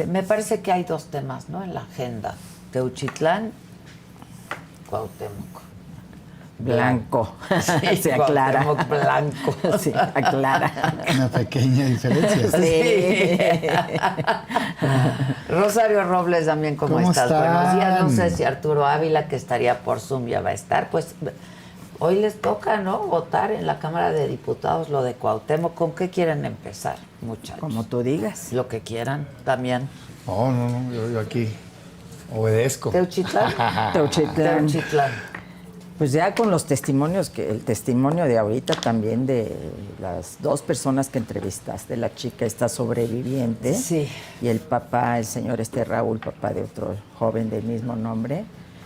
Me parece que hay dos temas, ¿no? En la agenda. Teuchitlán, Cuauhtémoc. Blanco. Sí, se aclara. Cuauhtémoc blanco. Sí, aclara. Una pequeña diferencia. Sí. Rosario Robles también, ¿cómo estás? están? Buenos días. No sé si Arturo Ávila, que estaría por Zoom, ya va a estar. Pues hoy les toca, ¿no? Votar en la Cámara de Diputados lo de Cuauhtémoc. ¿Con qué quieren empezar, muchachos? Como tú digas. Lo que quieran, también. No, yo aquí obedezco. ¿Teuchitlán? Teuchitlán. Teuchitlán. Pues ya con los testimonios, el testimonio de ahorita también de las dos personas que entrevistaste, la chica esta sobreviviente Sí. y el papá, el señor Raúl, papá de otro joven del mismo nombre,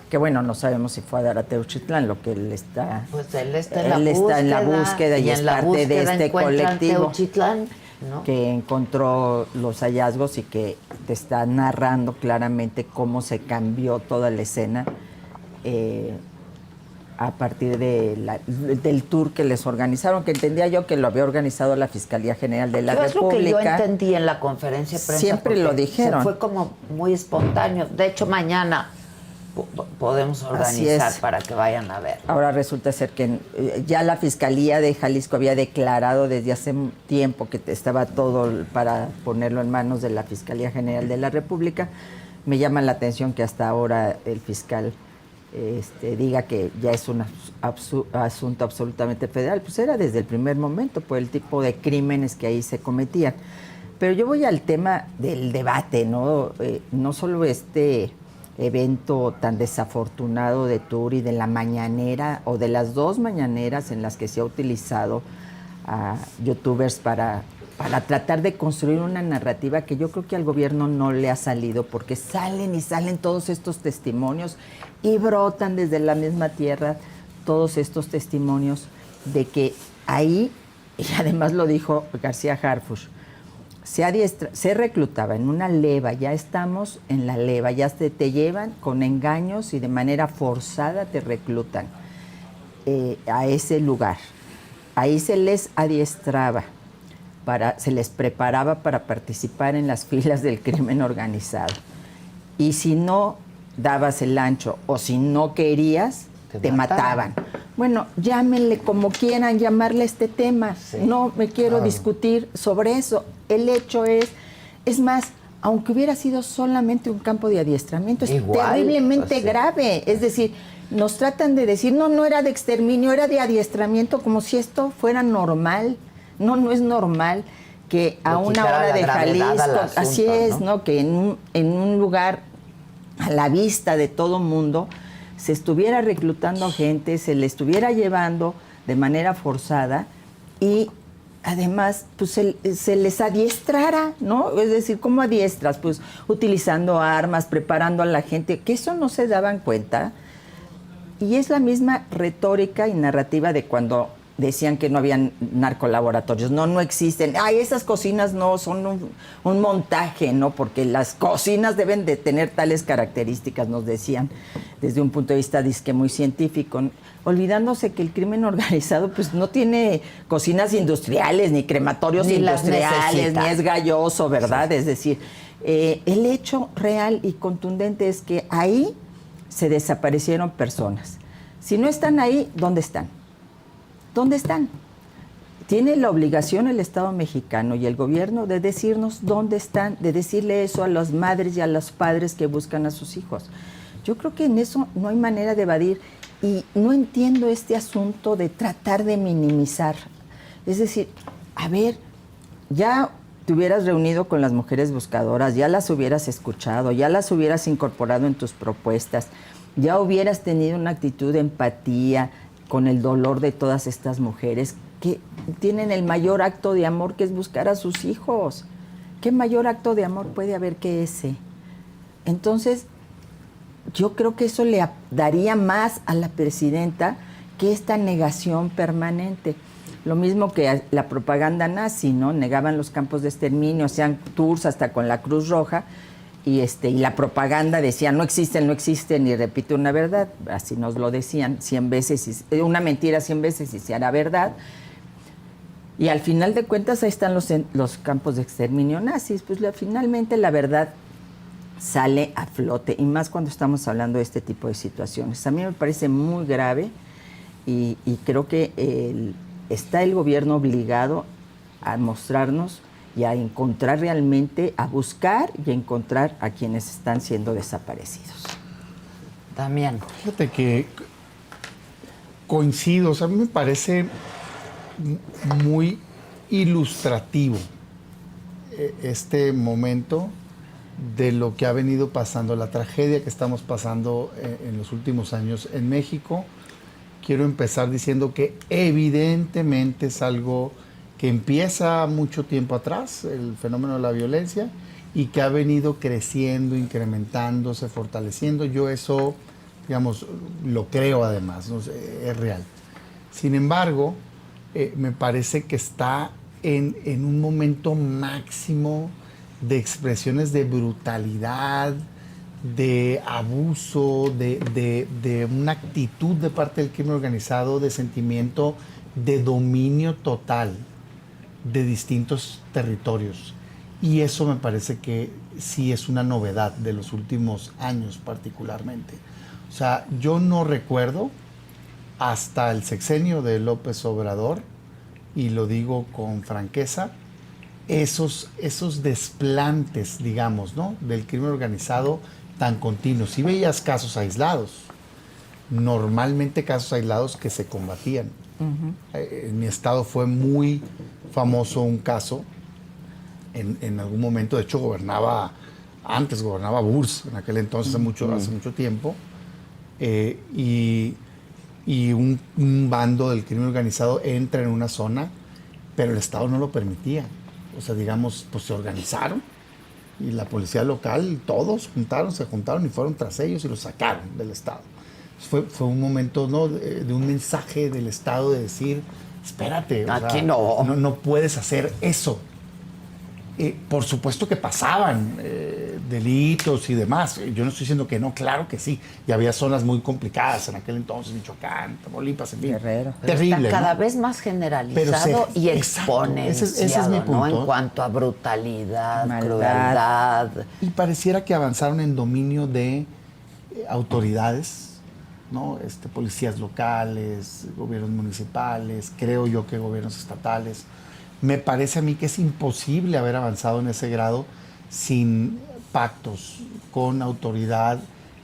que bueno, no sabemos si fue a dar a Teuchitlán, lo que él está... Pues él está en la búsqueda y es parte de este colectivo Teuchitlán, ¿no? que encontró los hallazgos y que te está narrando claramente cómo se cambió toda la escena a partir del tour que les organizaron, que entendía yo que lo había organizado la Fiscalía General de la República. Es lo que yo entendí en la conferencia de prensa. Siempre lo dijeron. Fue como muy espontáneo. De hecho, mañana podemos organizar para que vayan a ver. Ahora resulta ser que ya la Fiscalía de Jalisco había declarado desde hace tiempo que estaba todo para ponerlo en manos de la Fiscalía General de la República. Me llama la atención que hasta ahora el fiscal diga que ya es un asunto absolutamente federal. Pues era desde el primer momento por el tipo de crímenes que ahí se cometían. Pero yo voy al tema del debate, ¿no? No solo este evento tan desafortunado de Tour y de la mañanera o de las dos mañaneras en las que se ha utilizado a youtubers para tratar de construir una narrativa que yo creo que al gobierno no le ha salido, porque salen y salen todos estos testimonios y brotan desde la misma tierra todos estos testimonios de que ahí, y además lo dijo García Harfuch, se reclutaba en una leva, ya estamos en la leva, ya te llevan con engaños y de manera forzada te reclutan a ese lugar. Ahí se les adiestraba, se les preparaba para participar en las filas del crimen organizado. Y si no dabas el ancho o si no querías, te mataban. Bueno, llámenle como quieran llamarle este tema. Sí. No me quiero discutir sobre eso. El hecho es más, aunque hubiera sido solamente un campo de adiestramiento, es terriblemente grave. Es decir, nos tratan de decir, no era de exterminio, era de adiestramiento, como si esto fuera normal. No es normal que a una hora de Jalisco, así es, ¿no? Que en un lugar a la vista de todo mundo se estuviera reclutando gente, se le estuviera llevando de manera forzada y además pues se les adiestrara, ¿no? Es decir, ¿cómo adiestras? Pues utilizando armas, preparando a la gente, que eso no se daban cuenta. Y es la misma retórica y narrativa de cuando decían que no habían narcolaboratorios. No existen. Ay, esas cocinas no son un montaje, ¿no? Porque las cocinas deben de tener tales características, nos decían, desde un punto de vista disque muy científico, olvidándose que el crimen organizado pues no tiene cocinas industriales, ni crematorios industriales, ni es galloso, ¿verdad? Sí. Es decir, el hecho real y contundente es que ahí se desaparecieron personas. Si no están ahí, ¿dónde están? ¿Dónde están? Tiene la obligación el Estado mexicano y el gobierno de decirnos dónde están, de decirle eso a las madres y a los padres que buscan a sus hijos. Yo creo que en eso no hay manera de evadir y no entiendo este asunto de tratar de minimizar. Es decir, a ver, ya te hubieras reunido con las mujeres buscadoras, ya las hubieras escuchado, ya las hubieras incorporado en tus propuestas, ya hubieras tenido una actitud de empatía con el dolor de todas estas mujeres que tienen el mayor acto de amor, que es buscar a sus hijos. ¿Qué mayor acto de amor puede haber que ese? Entonces, yo creo que eso le daría más a la presidenta que esta negación permanente. Lo mismo que la propaganda nazi, ¿no? Negaban los campos de exterminio, hacían tours hasta con la Cruz Roja, y la propaganda decía no existen, y repite una verdad, así nos lo decían 100 veces, una mentira 100 veces y se hará verdad. Y al final de cuentas ahí están los campos de exterminio nazis. Pues finalmente la verdad sale a flote, y más cuando estamos hablando de este tipo de situaciones. A mí me parece muy grave y creo que está el gobierno obligado a mostrarnos y a encontrar realmente, a buscar y a encontrar a quienes están siendo desaparecidos. También. Fíjate que coincido, o sea, a mí me parece muy ilustrativo este momento de lo que ha venido pasando, la tragedia que estamos pasando en los últimos años en México. Quiero empezar diciendo que evidentemente es algo que empieza mucho tiempo atrás, el fenómeno de la violencia, y que ha venido creciendo, incrementándose, fortaleciendo. Yo eso, digamos, lo creo además, ¿no? Es real. Sin embargo, me parece que está en un momento máximo de expresiones de brutalidad, de abuso, de una actitud de parte del crimen organizado, de sentimiento de dominio total de distintos territorios. Y eso me parece que sí es una novedad de los últimos años particularmente. O sea, yo no recuerdo hasta el sexenio de López Obrador, y lo digo con franqueza, esos desplantes, digamos, ¿no?, del crimen organizado tan continuos. Si veías casos aislados, normalmente casos aislados que se combatían. En mi estado fue muy famoso un caso, en algún momento, de hecho gobernaba Burs, en aquel entonces, hace mucho tiempo, y un bando del crimen organizado entra en una zona, pero el Estado no lo permitía. O sea, digamos, pues se organizaron y la policía local, todos se juntaron y fueron tras ellos y los sacaron del Estado. Fue un momento, ¿no?, de un mensaje del Estado de decir, espérate, aquí no puedes hacer eso. Por supuesto que pasaban delitos y demás. Yo no estoy diciendo que no, claro que sí. Y había zonas muy complicadas en aquel entonces, Michoacán, Tamaulipas, en fin. Guerrero. Terrible. Está cada ¿no? vez más generalizado y exponenciado, ese es mi punto. ¿no?, en cuanto a brutalidad, Maldad. crueldad. Y pareciera que avanzaron en dominio de autoridades, ¿no? Policías locales, gobiernos municipales, creo yo que gobiernos estatales. Me parece a mí que es imposible haber avanzado en ese grado sin pactos con autoridad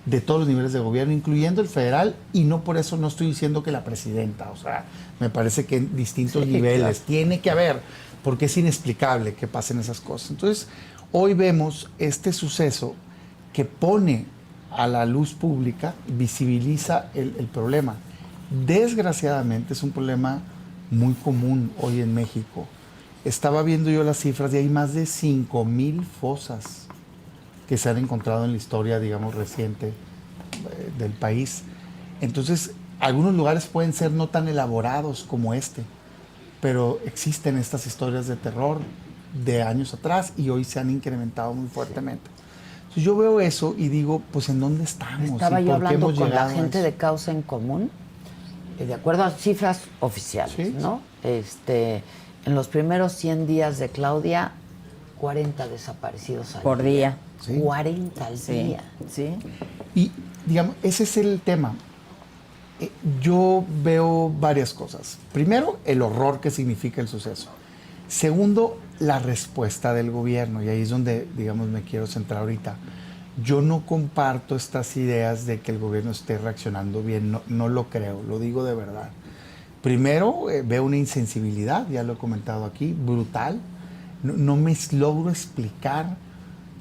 de todos los niveles de gobierno, incluyendo el federal, y no por eso no estoy diciendo que la presidenta. O sea, me parece que en distintos niveles tiene que haber, porque es inexplicable que pasen esas cosas. Entonces, hoy vemos este suceso que pone a la luz pública, visibiliza el problema. Desgraciadamente es un problema muy común hoy en México. Estaba viendo yo las cifras y hay más de 5,000 fosas que se han encontrado en la historia, digamos, reciente del país. Entonces, algunos lugares pueden ser no tan elaborados como pero existen estas historias de terror de años atrás y hoy se han incrementado muy fuertemente. Entonces, yo veo eso y digo, pues, ¿en dónde estamos? Estaba ¿Y yo por qué hablando hemos con la llegado a gente eso? de Causa en Común, de acuerdo a cifras oficiales, Sí. ¿no? En los primeros 100 días de Claudia, 40 desaparecidos al Por día. Sí. 40 al día. Sí. Y, digamos, ese es el tema. Yo veo varias cosas. Primero, el horror que significa el suceso. Segundo, la respuesta del gobierno. Y ahí es donde, digamos, me quiero centrar ahorita. Yo no comparto estas ideas de que el gobierno esté reaccionando bien. No lo creo, lo digo de verdad. Primero, veo una insensibilidad, ya lo he comentado aquí, brutal. No me logro explicar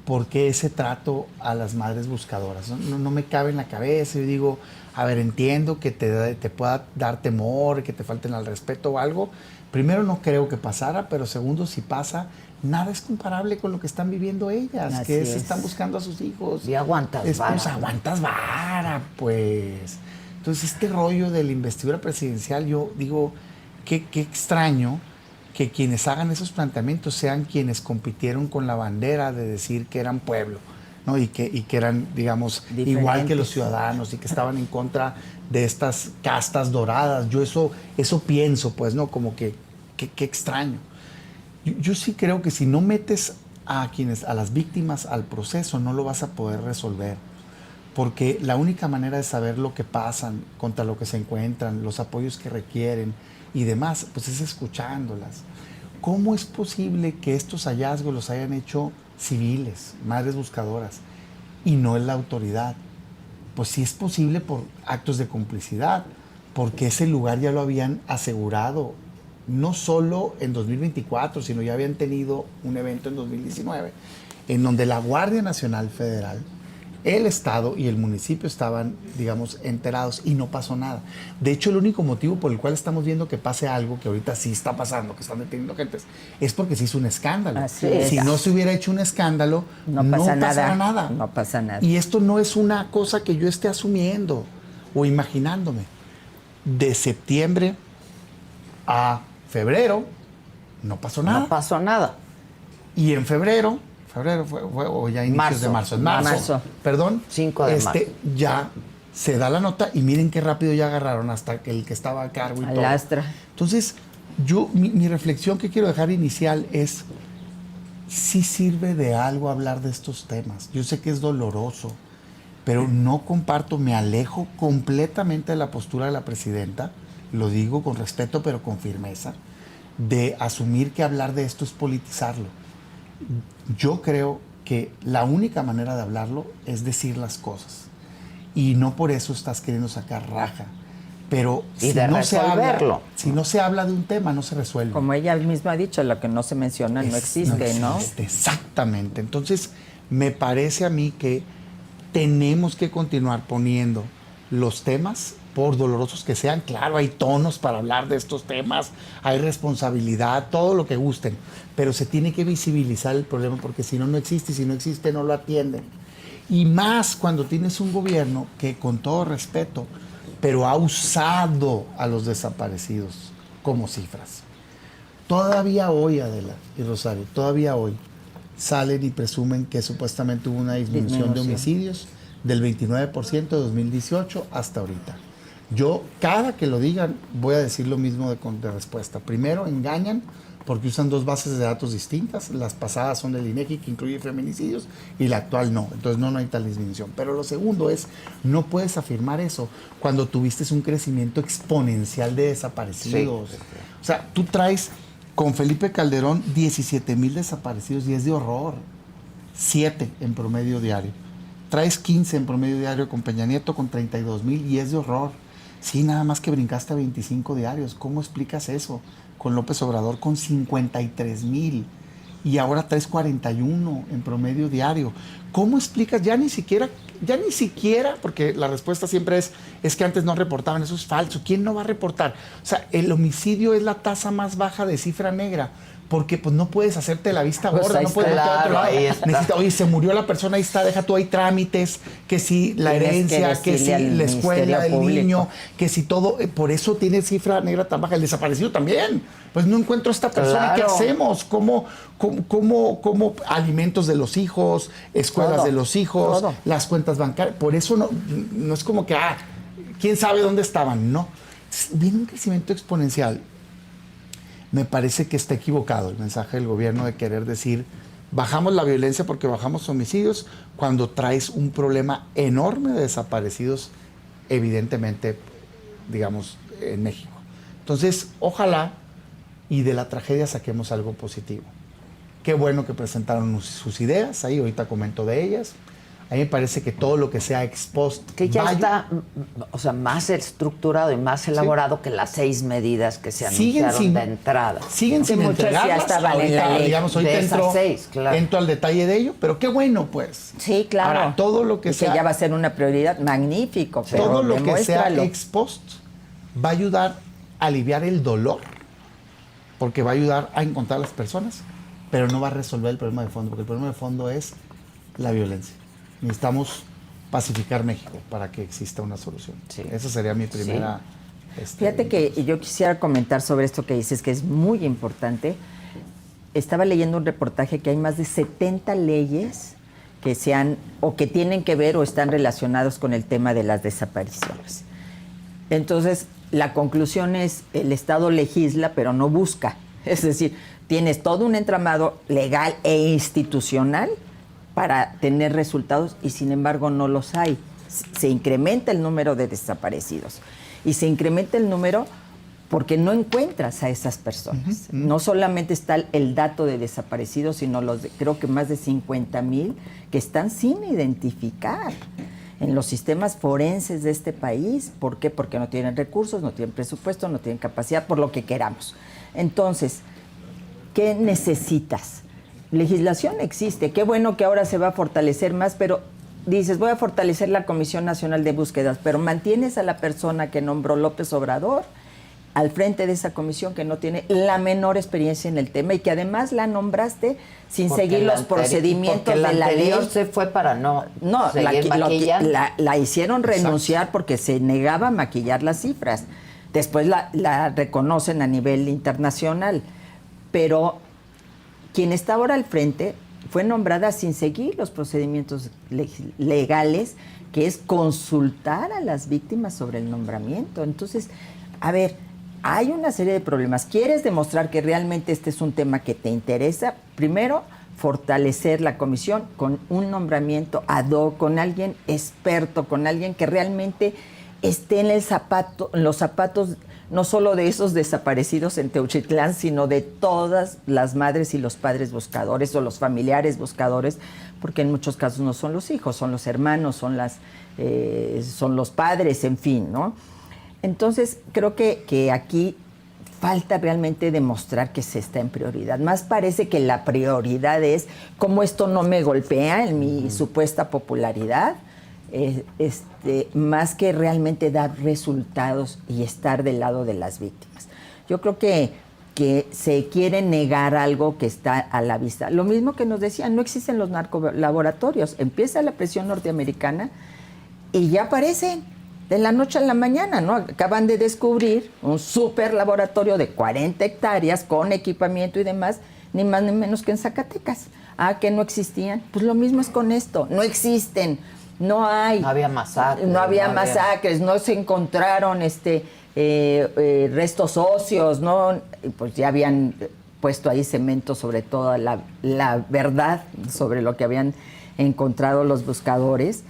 por qué ese trato a las madres buscadoras. No me cabe en la cabeza. Yo digo, a ver, entiendo que te pueda dar temor, que te falten al respeto o algo. Primero, no creo que pasara, pero segundo, si pasa, nada es comparable con lo que están viviendo ellas, Así que es. están buscando a sus hijos. Y aguantas vara. Pues aguantas vara, pues. Entonces, este rollo de la investidura presidencial, yo digo, qué extraño que quienes hagan esos planteamientos sean quienes compitieron con la bandera de decir que eran pueblo, ¿no? Y que eran, digamos, igual que los ciudadanos y que estaban en contra de estas castas doradas. Yo eso pienso, pues, ¿no? Como que qué extraño. Yo sí creo que si no metes a las víctimas al proceso, no lo vas a poder resolver. Porque la única manera de saber lo que pasan, contra lo que se encuentran, los apoyos que requieren y demás, pues es escuchándolas. ¿Cómo es posible que estos hallazgos los hayan hecho civiles, madres buscadoras, y no en la autoridad? Pues sí es posible por actos de complicidad, porque ese lugar ya lo habían asegurado, no solo en 2024, sino ya habían tenido un evento en 2019, en donde la Guardia Nacional Federal, el Estado y el municipio estaban, digamos, enterados y no pasó nada. De hecho, el único motivo por el cual estamos viendo que pase algo, que ahorita sí está pasando, que están deteniendo gente, es porque se hizo un escándalo. Así es. Si no se hubiera hecho un escándalo, no pasara nada. No pasa nada. Y esto no es una cosa que yo esté asumiendo o imaginándome. De septiembre a febrero no pasó nada. No pasó nada. Y en febrero fue o ya inicios de marzo. En marzo. Perdón. 5 de marzo. Ya se da la nota y miren qué rápido ya agarraron hasta que el que estaba a cargo y todo. Lastra. Entonces, mi reflexión que quiero dejar inicial es, sí sirve de algo hablar de estos temas. Yo sé que es doloroso, pero no comparto, me alejo completamente de la postura de la presidenta, lo digo con respeto pero con firmeza, de asumir que hablar de esto es politizarlo. Yo creo que la única manera de hablarlo es decir las cosas. Y no por eso estás queriendo sacar raja. Pero si no se habla de un tema, no se resuelve. Como ella misma ha dicho, lo que no se menciona no existe, ¿no? Exactamente. Entonces, me parece a mí que tenemos que continuar poniendo los temas, por dolorosos que sean. Claro, hay tonos para hablar de estos temas, hay responsabilidad, todo lo que gusten, pero se tiene que visibilizar el problema, porque si no, no existe, y si no existe, no lo atienden. Y más cuando tienes un gobierno que, con todo respeto, pero ha usado a los desaparecidos como cifras. Todavía hoy, Adela y Rosario, todavía hoy salen y presumen que supuestamente hubo una disminución de homicidios del 29% de 2018 hasta ahorita. Yo, cada que lo digan, voy a decir lo mismo de respuesta. Primero, engañan porque usan dos bases de datos distintas. Las pasadas son del INEGI, que incluye feminicidios, y la actual no. Entonces no hay tal disminución. Pero lo segundo es, no puedes afirmar eso cuando tuviste un crecimiento exponencial de desaparecidos. Sí. O sea, tú traes con Felipe Calderón 17,000 desaparecidos y es de horror. 7 en promedio diario. Traes 15 en promedio diario con Peña Nieto, con 32,000 y es de horror. Sí, nada más que brincaste a 25 diarios. ¿Cómo explicas eso? Con López Obrador con 53,000 y ahora traes 41 en promedio diario. ¿Cómo explicas? Ya ni siquiera, porque la respuesta siempre es que antes no reportaban. Eso es falso. ¿Quién no va a reportar? O sea, el homicidio es la tasa más baja de cifra negra, porque pues no puedes hacerte la vista gorda, pues no puedes ir a otro lado. Oye, se murió la persona, ahí está, deja tú, hay trámites, que si la herencia, que si la escuela, el niño, que si todo, por eso tiene cifra negra tan baja. El desaparecido también. Pues no encuentro a esta persona, ¿qué hacemos? ¿Cómo alimentos de los hijos, escuelas de los hijos, las cuentas bancarias? Por eso no es como que, ¿quién sabe dónde estaban? No. Viene un crecimiento exponencial. Me parece que está equivocado el mensaje del gobierno de querer decir, bajamos la violencia porque bajamos homicidios, cuando traes un problema enorme de desaparecidos, evidentemente, digamos, en México. Entonces, ojalá y de la tragedia saquemos algo positivo. Qué bueno que presentaron sus ideas, ahí ahorita comento de ellas. A mí me parece que todo lo que sea ex post... Que ya está, o sea, más estructurado y más elaborado que las 6 medidas que se anunciaron de entrada. Siguen sin entregarlas. Ya estaban en la ley. Digamos, hoy entro al detalle de ello, pero qué bueno, pues. Sí, claro. Ahora, todo lo que sea... Que ya va a ser una prioridad, magnífico. Pero todo lo que sea ex post va a ayudar a aliviar el dolor, porque va a ayudar a encontrar a las personas, pero no va a resolver el problema de fondo, porque el problema de fondo es la violencia. Necesitamos pacificar México para que exista una solución. Sí. Esa sería mi primera... Sí. Fíjate que yo quisiera comentar sobre esto que dices, que es muy importante. Estaba leyendo un reportaje que hay más de 70 leyes que que tienen que ver o están relacionados con el tema de las desapariciones. Entonces, la conclusión es, el Estado legisla, pero no busca Es decir, tienes todo un entramado legal e institucional para tener resultados y sin embargo no los hay. Se incrementa el número de desaparecidos y se incrementa el número porque no encuentras a esas personas. No solamente está el dato de desaparecidos, sino creo que más de 50,000 que están sin identificar en los sistemas forenses de este país. ¿Por qué? Porque no tienen recursos, no tienen presupuesto, no tienen capacidad, por lo que queramos. Entonces, ¿qué necesitas? Legislación existe. Qué bueno que ahora se va a fortalecer más, pero dices, voy a fortalecer la Comisión Nacional de Búsquedas, pero mantienes a la persona que nombró López Obrador al frente de esa comisión que no tiene la menor experiencia en el tema y que además la nombraste sin seguir los procedimientos de la ley. Se fue para no seguir la hicieron renunciar porque se negaba a maquillar las cifras. Después la reconocen a nivel internacional. Pero quien está ahora al frente fue nombrada sin seguir los procedimientos legales, que es consultar a las víctimas sobre el nombramiento. Entonces, a ver, hay una serie de problemas. ¿Quieres demostrar que realmente este es un tema que te interesa? Primero, fortalecer la comisión con un nombramiento ad hoc, con alguien experto, con alguien que realmente esté en los zapatos no solo de esos desaparecidos en Teuchitlán, sino de todas las madres y los padres buscadores o los familiares buscadores, porque en muchos casos no son los hijos, son los hermanos, son los padres, en fin, ¿no? Entonces, creo que aquí falta realmente demostrar que se está en prioridad. Más parece que la prioridad es cómo esto no me golpea en mi supuesta popularidad, más que realmente dar resultados y estar del lado de las víctimas. Yo creo que se quiere negar algo que está a la vista. Lo mismo que nos decían, no existen los narcolaboratorios. Empieza la presión norteamericana y ya aparecen de la noche a la mañana, ¿no? Acaban de descubrir un super laboratorio de 40 hectáreas con equipamiento y demás, ni más ni menos que en Zacatecas. Que no existían. Pues lo mismo es con esto. No existen. No hay. No había masacres. No había masacres, no se encontraron restos óseos, ¿no? Pues ya habían puesto ahí cemento sobre toda la verdad sobre lo que habían encontrado los buscadores.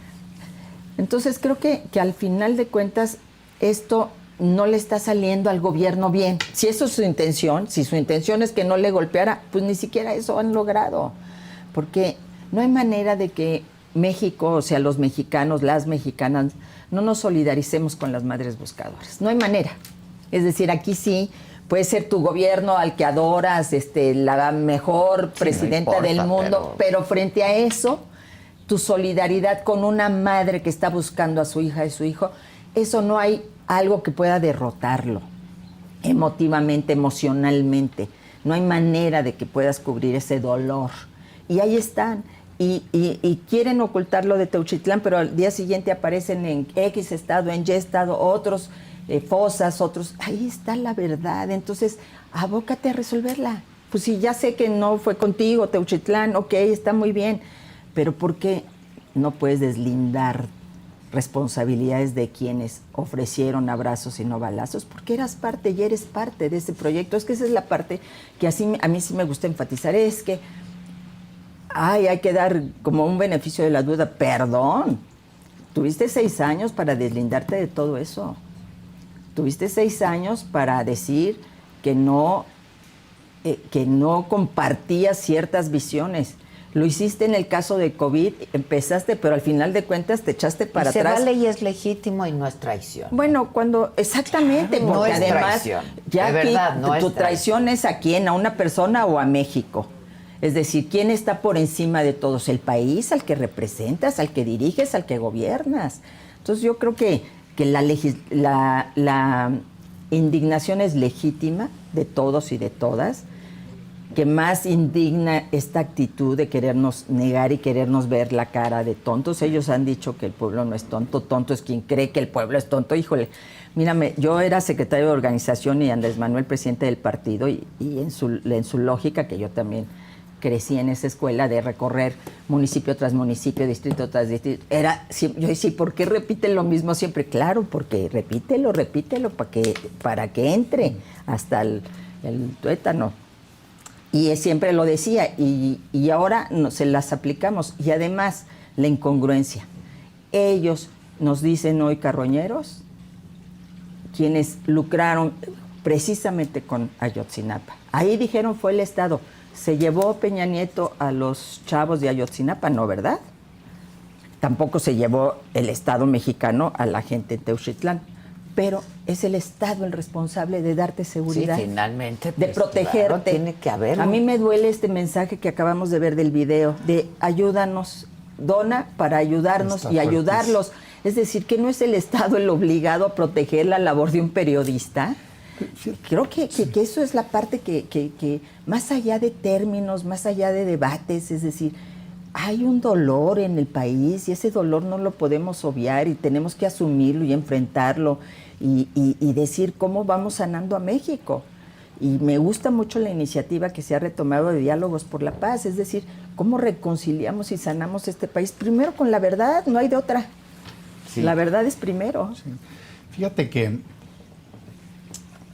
Entonces creo que al final de cuentas esto no le está saliendo al gobierno bien. Si eso es su intención, si su intención es que no le golpeara, pues ni siquiera eso han logrado. Porque no hay manera de que México, o sea, los mexicanos, las mexicanas, no nos solidaricemos con las madres buscadoras. No hay manera. Es decir, aquí sí puede ser tu gobierno al que adoras, la mejor presidenta del mundo, pero frente a eso, tu solidaridad con una madre que está buscando a su hija y su hijo, eso no hay algo que pueda derrotarlo emotivamente, emocionalmente. No hay manera de que puedas cubrir ese dolor. Y ahí están. Y quieren ocultarlo de Teuchitlán, pero al día siguiente aparecen en X estado, en Y estado, otros fosas, otros. Ahí está la verdad. Entonces, abócate a resolverla. Pues si ya sé que no fue contigo, Teuchitlán, ok, está muy bien. Pero ¿por qué no puedes deslindar responsabilidades de quienes ofrecieron abrazos y no balazos? Porque eras parte y eres parte de ese proyecto. Es que esa es la parte que a mí sí me gusta enfatizar. Es que hay que dar como un beneficio de la duda. Perdón, tuviste 6 años para deslindarte de todo eso. Tuviste 6 años para decir que no compartías ciertas visiones. Lo hiciste en el caso de COVID, empezaste, pero al final de cuentas te echaste para atrás. Se vale y es legítimo y no es traición. Bueno, exactamente, porque no es además traición. Ya de aquí, verdad, no tu es traición es a quién, a una persona o a México. Es decir, ¿quién está por encima de todos? El país al que representas, al que diriges, al que gobiernas. Entonces yo creo que la indignación es legítima de todos y de todas, que más indigna esta actitud de querernos negar y querernos ver la cara de tontos. Ellos han dicho que el pueblo no es tonto, tonto es quien cree que el pueblo es tonto. Híjole, mírame, yo era secretario de organización y Andrés Manuel presidente del partido y en su lógica, que yo también crecí en esa escuela de recorrer municipio tras municipio, distrito tras distrito, yo decía, ¿por qué repite lo mismo siempre? Claro, porque repítelo, para que entre hasta el tuétano. Y siempre lo decía, y ahora se las aplicamos. Y además, la incongruencia. Ellos nos dicen hoy carroñeros, quienes lucraron precisamente con Ayotzinapa. Ahí dijeron fue el Estado. ¿Se llevó Peña Nieto a los chavos de Ayotzinapa? No, ¿verdad? Tampoco se llevó el Estado mexicano a la gente en Teuxitlán. Pero es el Estado el responsable de darte seguridad. Sí, finalmente. De protegerte. Claro, tiene que haberlo. A mí me duele este mensaje que acabamos de ver del video, de ayúdanos, dona para ayudarnos Está y ayudarlos. Es decir, que no es el Estado el obligado a proteger la labor de un periodista. Creo que eso es la parte que más allá de términos, más allá de debates, es decir, hay un dolor en el país y ese dolor no lo podemos obviar y tenemos que asumirlo y enfrentarlo y decir cómo vamos sanando a México. Y me gusta mucho la iniciativa que se ha retomado de Diálogos por la Paz, es decir, cómo reconciliamos y sanamos este país. Primero con la verdad, no hay de otra. Sí. La verdad es primero. Sí. Fíjate que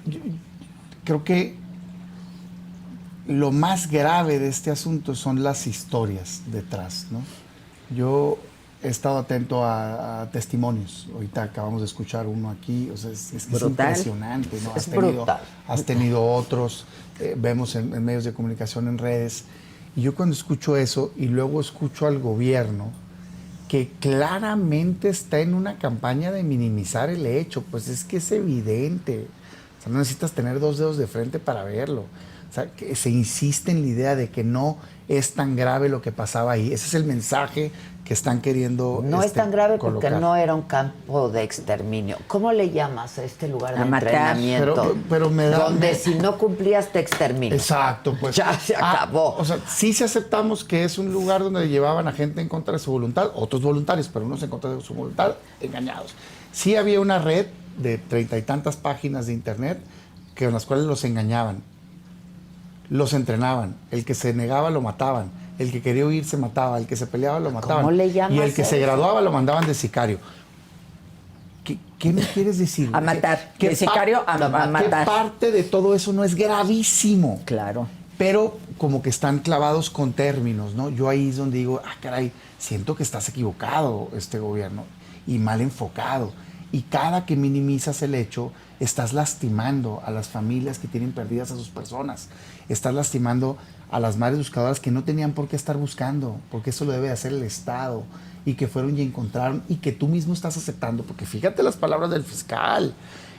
yo creo que lo más grave de este asunto son las historias detrás, ¿no? Yo he estado atento a testimonios. Ahorita acabamos de escuchar uno aquí, o sea, es impresionante, ¿no? Has tenido otros, vemos en medios de comunicación, en redes. Y yo cuando escucho eso y luego escucho al gobierno que claramente está en una campaña de minimizar el hecho, pues es que es evidente. O sea, no necesitas tener dos dedos de frente para verlo. O sea, que se insiste en la idea de que no es tan grave lo que pasaba ahí. Ese es el mensaje que están queriendo No es tan grave colocar. porque no era un campo de exterminio. ¿Cómo le llamas a este lugar de entrenamiento? Pero donde si no cumplías te exterminio. Exacto, pues. Ya se acabó. O sea, sí aceptamos que es un lugar donde llevaban a gente en contra de su voluntad, otros voluntarios, pero unos en contra de su voluntad, engañados. Sí había una red de 30 y tantas páginas de internet con las cuales los engañaban. Los entrenaban, el que se negaba lo mataban, el que quería huir se mataba, el que se peleaba lo mataban. ¿Cómo le llamas y el que eso? se graduaba lo mandaban de sicario. ¿Qué me quieres decir? A matar, de sicario a matar. ¿Qué parte de todo eso no es gravísimo? Claro. Pero como que están clavados con términos, ¿no? Yo ahí es donde digo, caray, siento que estás equivocado este gobierno y mal enfocado. Y cada que minimizas el hecho, estás lastimando a las familias que tienen perdidas a sus personas. Estás lastimando a las madres buscadoras que no tenían por qué estar buscando, porque eso lo debe hacer el Estado, y que fueron y encontraron, y que tú mismo estás aceptando. Porque fíjate las palabras del fiscal.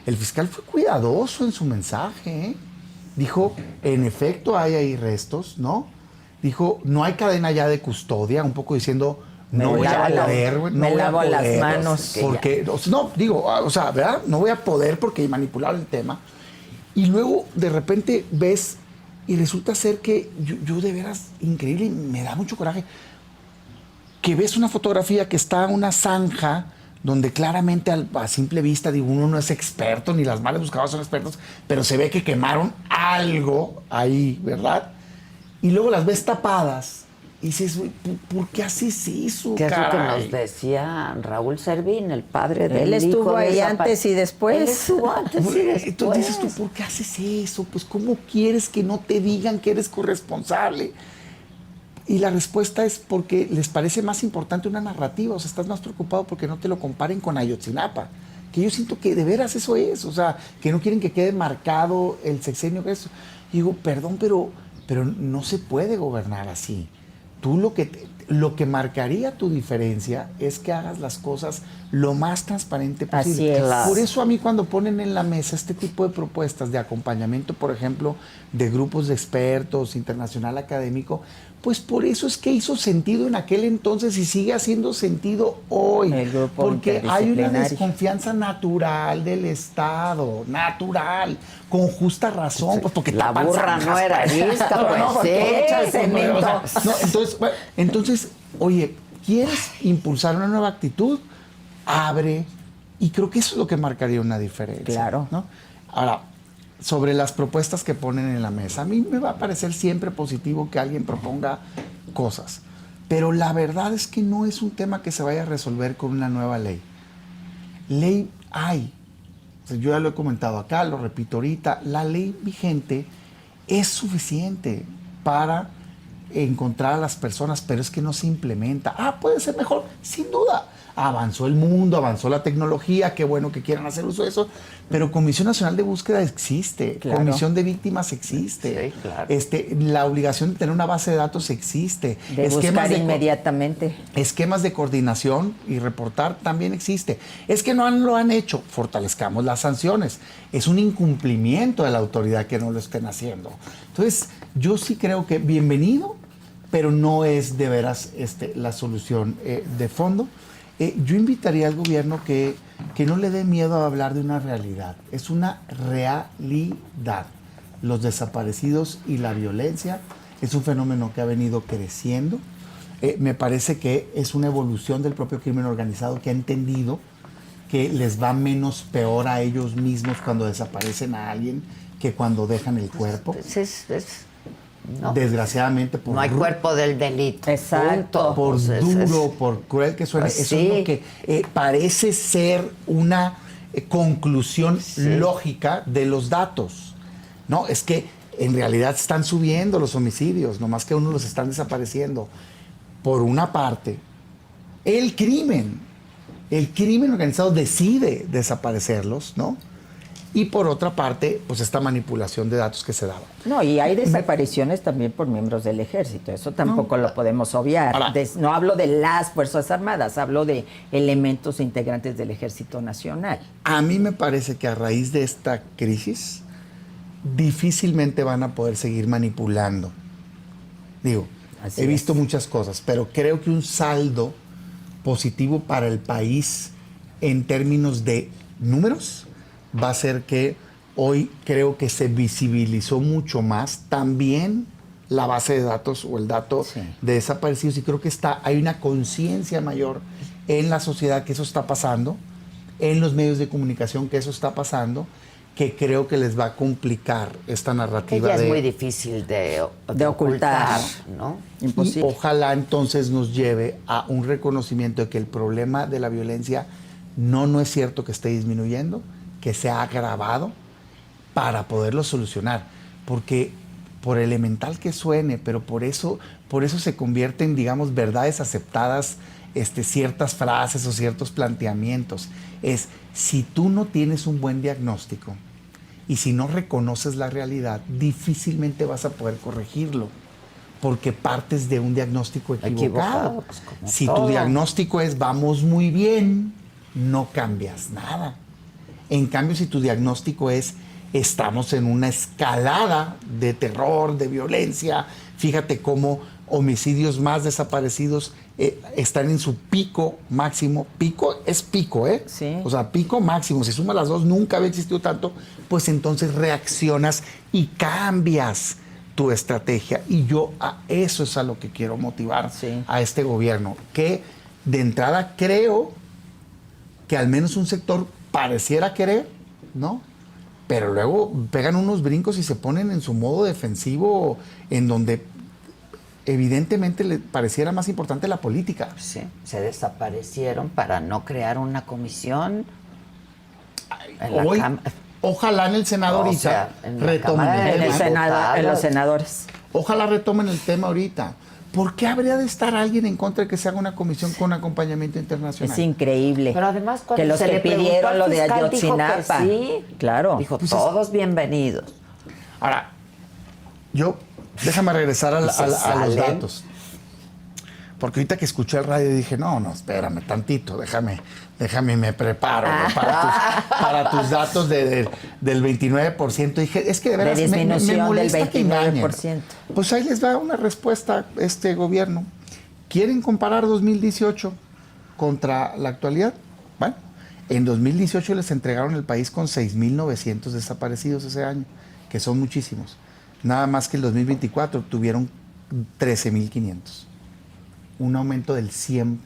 El fiscal fue cuidadoso en su mensaje, ¿eh? Dijo, en efecto hay ahí restos, ¿no? Dijo, no hay cadena ya de custodia, un poco diciendo... No voy a poder, güey. Me lavo las manos. Porque, no, digo, o sea, ¿verdad? No voy a poder porque manipular el tema. Y luego, de repente, ves y resulta ser que yo de veras, increíble, me da mucho coraje, que ves una fotografía que está una zanja donde claramente a simple vista, digo, uno no es experto, ni las madres buscadoras son expertos, pero se ve que quemaron algo ahí, ¿verdad? Y luego las ves tapadas. Y dices, ¿por qué haces eso, ¿Qué es lo que caray? nos decía Raúl Servín, el padre del Él estuvo hijo de ahí esa antes y después. Él estuvo antes y después. Entonces dices tú, ¿por qué haces eso? Pues ¿cómo quieres que no te digan que eres corresponsable? Y la respuesta es porque les parece más importante una narrativa. O sea, estás más preocupado porque no te lo comparen con Ayotzinapa. Que yo siento que de veras eso es. O sea, que no quieren que quede marcado el sexenio. Eso. Y digo, perdón, pero no se puede gobernar así. Tú lo que marcaría tu diferencia es que hagas las cosas lo más transparente posible. Así es. Por eso a mí cuando ponen en la mesa este tipo de propuestas de acompañamiento, por ejemplo, de grupos de expertos, internacional académico, pues por eso es que hizo sentido en aquel entonces y sigue haciendo sentido hoy. El grupo Porque hay una interdisciplinario. desconfianza natural del Estado, natural, con justa razón. Pues porque La tapan burra zanjas, no era pues. lista, No, pues, no, porque sí, echan cemento. o sea, no, entonces, oye, ¿quieres impulsar una nueva actitud? Abre. Y creo que eso es lo que marcaría una diferencia. Claro. ¿No? Ahora, sobre las propuestas que ponen en la mesa, a mí me va a parecer siempre positivo que alguien proponga cosas. Pero la verdad es que no es un tema que se vaya a resolver con una nueva ley. Ley hay. O sea, yo ya lo he comentado acá, lo repito ahorita. La ley vigente es suficiente. para encontrar a las personas, pero es que no se implementa. Puede ser mejor, sin duda. Avanzó el mundo, avanzó la tecnología, qué bueno que quieran hacer uso de eso, pero Comisión Nacional de Búsqueda existe, claro. Comisión de Víctimas existe, Sí, claro. La obligación de tener una base de datos existe, De buscar inmediatamente. esquemas de coordinación y reportar también existe. Es que no lo han hecho, fortalezcamos las sanciones. Es un incumplimiento de la autoridad que no lo estén haciendo. Entonces, yo sí creo que bienvenido, pero no es de veras la solución de fondo. Yo invitaría al gobierno que no le dé miedo a hablar de una realidad. Es una realidad. Los desaparecidos y la violencia es un fenómeno que ha venido creciendo. Me parece que es una evolución del propio crimen organizado que ha entendido que les va menos peor a ellos mismos cuando desaparecen a alguien que cuando dejan el cuerpo. No. Desgraciadamente, No hay cuerpo del delito. Exacto. Por Pues duro, por cruel que suene. Pues eso sí. es lo que parece ser una conclusión lógica de los datos. No, es que en realidad están subiendo los homicidios, nomás que unos los están desapareciendo. Por una parte, el crimen organizado decide desaparecerlos, ¿no? Y por otra parte, pues esta manipulación de datos que se daba. No, y hay desapariciones también por miembros del ejército, eso tampoco lo podemos obviar. Ahora, No hablo de las Fuerzas Armadas, hablo de elementos integrantes del Ejército Nacional. A mí me parece que a raíz de esta crisis, difícilmente van a poder seguir manipulando. Digo, he visto muchas cosas, pero creo que un saldo positivo para el país en términos de números va a ser que hoy creo que se visibilizó mucho más también la base de datos o el dato de desaparecidos, y creo que hay una conciencia mayor en la sociedad que eso está pasando, en los medios de comunicación que eso está pasando, que creo que les va a complicar esta narrativa. Que ya es muy difícil de ocultar, ¿no? Imposible. Y ojalá entonces nos lleve a un reconocimiento de que el problema de la violencia no es cierto que esté disminuyendo, que se ha agravado, para poderlo solucionar. Porque por elemental que suene, pero por eso se convierten, digamos, verdades aceptadas, ciertas frases o ciertos planteamientos. Si tú no tienes un buen diagnóstico y si no reconoces la realidad, difícilmente vas a poder corregirlo, porque partes de un diagnóstico equivocado. Pues, si tu diagnóstico es vamos muy bien, no cambias nada. En cambio, si tu diagnóstico es estamos en una escalada de terror, de violencia, fíjate cómo homicidios más desaparecidos están en su pico máximo. Pico es pico, ¿eh? Sí. O sea, pico máximo. Si sumas las dos, nunca había existido tanto, pues entonces reaccionas y cambias tu estrategia. Y yo a eso es a lo que quiero motivar a este gobierno, que de entrada creo que al menos un sector pareciera querer, ¿no? Pero luego pegan unos brincos y se ponen en su modo defensivo, en donde evidentemente le pareciera más importante la política. Sí, se desaparecieron para no crear una comisión. Ojalá en el Senado ahorita retomen el tema. En los senadores. Ojalá retomen el tema ahorita. ¿Por qué habría de estar alguien en contra de que se haga una comisión con acompañamiento internacional? Es increíble. Pero además cuando que los se que le pidieron lo de Ayotzinapa. Sí, claro. Dijo, todos bienvenidos. Ahora, déjame regresar a los datos. Porque ahorita que escuché el radio dije, no, espérame tantito, déjame me preparo para tus datos del 29%. Dije, es que de veras me molesta del 29%. Pues ahí les va una respuesta este gobierno. ¿Quieren comparar 2018 contra la actualidad? Bueno, en 2018 les entregaron el país con 6,900 desaparecidos ese año, que son muchísimos. Nada más que el 2024 tuvieron 13,500. Un aumento del 100%.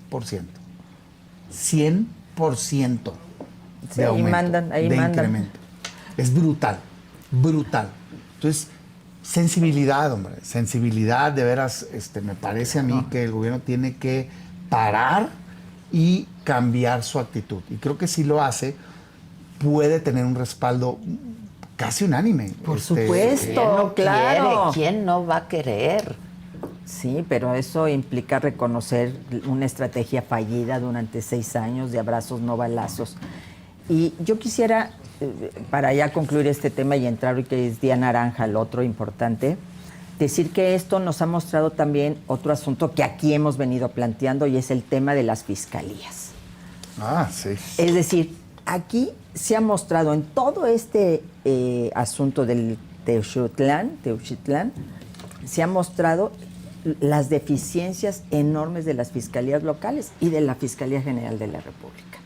100% de aumento, incremento. Es brutal. Entonces, sensibilidad, hombre. Sensibilidad, de veras, me parece a mí que el gobierno tiene que parar y cambiar su actitud. Y creo que si lo hace, puede tener un respaldo casi unánime. Por supuesto. ¿Quién no claro. quiere? ¿Quién no va a querer? Sí, pero eso implica reconocer una estrategia fallida durante 6 años de abrazos no balazos. Y yo quisiera, para ya concluir este tema y entrar hoy que es Día Naranja, el otro importante, decir que esto nos ha mostrado también otro asunto que aquí hemos venido planteando y es el tema de las fiscalías. Ah, sí. Es decir, aquí se ha mostrado en todo este asunto del Teuchitlán, se ha mostrado las deficiencias enormes de las fiscalías locales y de la Fiscalía General de la República.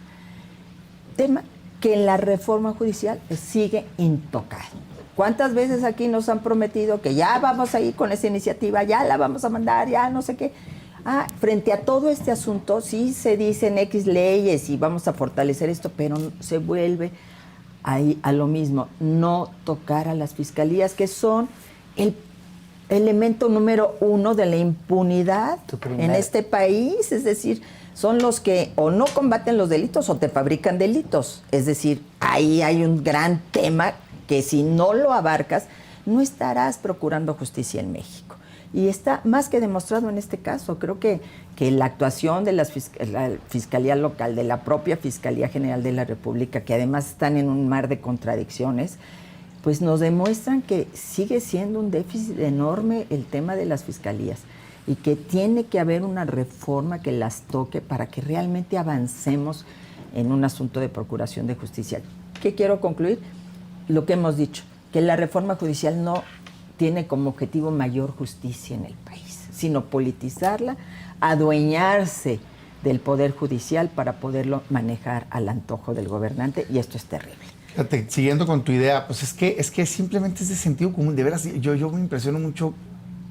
Tema que en la reforma judicial sigue intocado. ¿Cuántas veces aquí nos han prometido que ya vamos a ir con esa iniciativa, ya la vamos a mandar, ya no sé qué? Frente a todo este asunto, sí se dicen X leyes y vamos a fortalecer esto, pero se vuelve ahí a lo mismo, no tocar a las fiscalías, que son el elemento número 1 de la impunidad en este país. Es decir, son los que o no combaten los delitos o te fabrican delitos. Es decir, ahí hay un gran tema que si no lo abarcas, no estarás procurando justicia en México. Y está más que demostrado en este caso. Creo que la actuación de la Fiscalía Local, de la propia Fiscalía General de la República, que además están en un mar de contradicciones, pues nos demuestran que sigue siendo un déficit enorme el tema de las fiscalías y que tiene que haber una reforma que las toque para que realmente avancemos en un asunto de procuración de justicia. ¿Qué quiero concluir? Lo que hemos dicho, que la reforma judicial no tiene como objetivo mayor justicia en el país, sino politizarla, adueñarse del poder judicial para poderlo manejar al antojo del gobernante, y esto es terrible. Fíjate, siguiendo con tu idea, pues es que simplemente es de sentido común. De veras, yo me impresiono mucho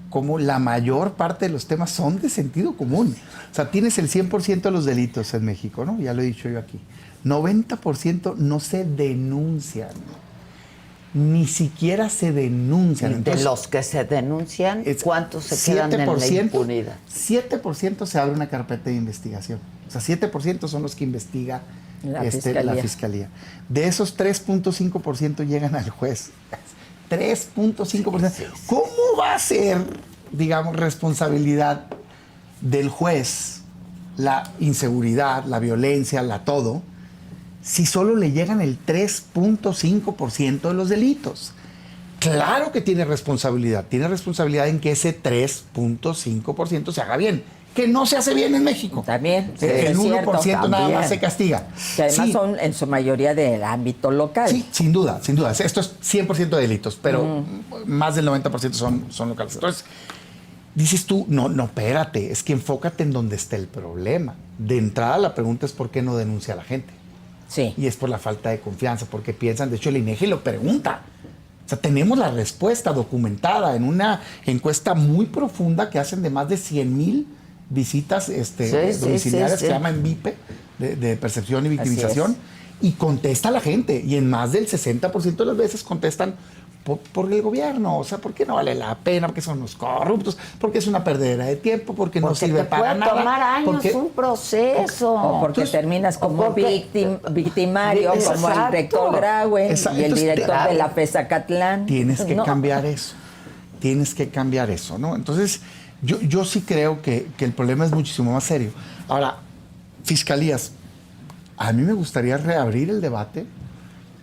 cómo la mayor parte de los temas son de sentido común. O sea, tienes el 100% de los delitos en México, ¿no? Ya lo he dicho yo aquí. 90% no se denuncian. Ni siquiera se denuncian. Entonces, de los que se denuncian, ¿cuántos se quedan en la impunidad? 7% se abre una carpeta de investigación. O sea, 7% son los que investiga la fiscalía. De esos, 3.5% llegan al juez. 3.5%. Sí. ¿Cómo va a ser, digamos, responsabilidad del juez la inseguridad, la violencia, la todo, si solo le llegan el 3.5% de los delitos? Claro que tiene responsabilidad en que ese 3.5% se haga bien, que no se hace bien en México. También. El 1% nada más se castiga. Que además son en su mayoría del ámbito local. Sí, sin duda. Esto es 100% de delitos, pero más del 90% son locales. Entonces, dices tú, no, espérate, es que enfócate en donde está el problema. De entrada la pregunta es ¿por qué no denuncia a la gente? Sí. Y es por la falta de confianza, porque piensan, de hecho el INEGI lo pregunta. O sea, tenemos la respuesta documentada en una encuesta muy profunda que hacen de más de 100,000 visitas domiciliarias, que se llama ENVIPE, de percepción y victimización, y contesta la gente, y en más del 60% de las veces contestan por el gobierno. O sea, ¿por qué no vale la pena? Porque son los corruptos, porque es una perdedera de tiempo, porque no sirve para nada. Puede tomar años un proceso. O porque terminas como victimario, como el rector Graue y el director de la FES Acatlán. Tienes que cambiar eso. Tienes que cambiar eso, ¿no? Entonces, yo sí creo que el problema es muchísimo más serio. Ahora, fiscalías, a mí me gustaría reabrir el debate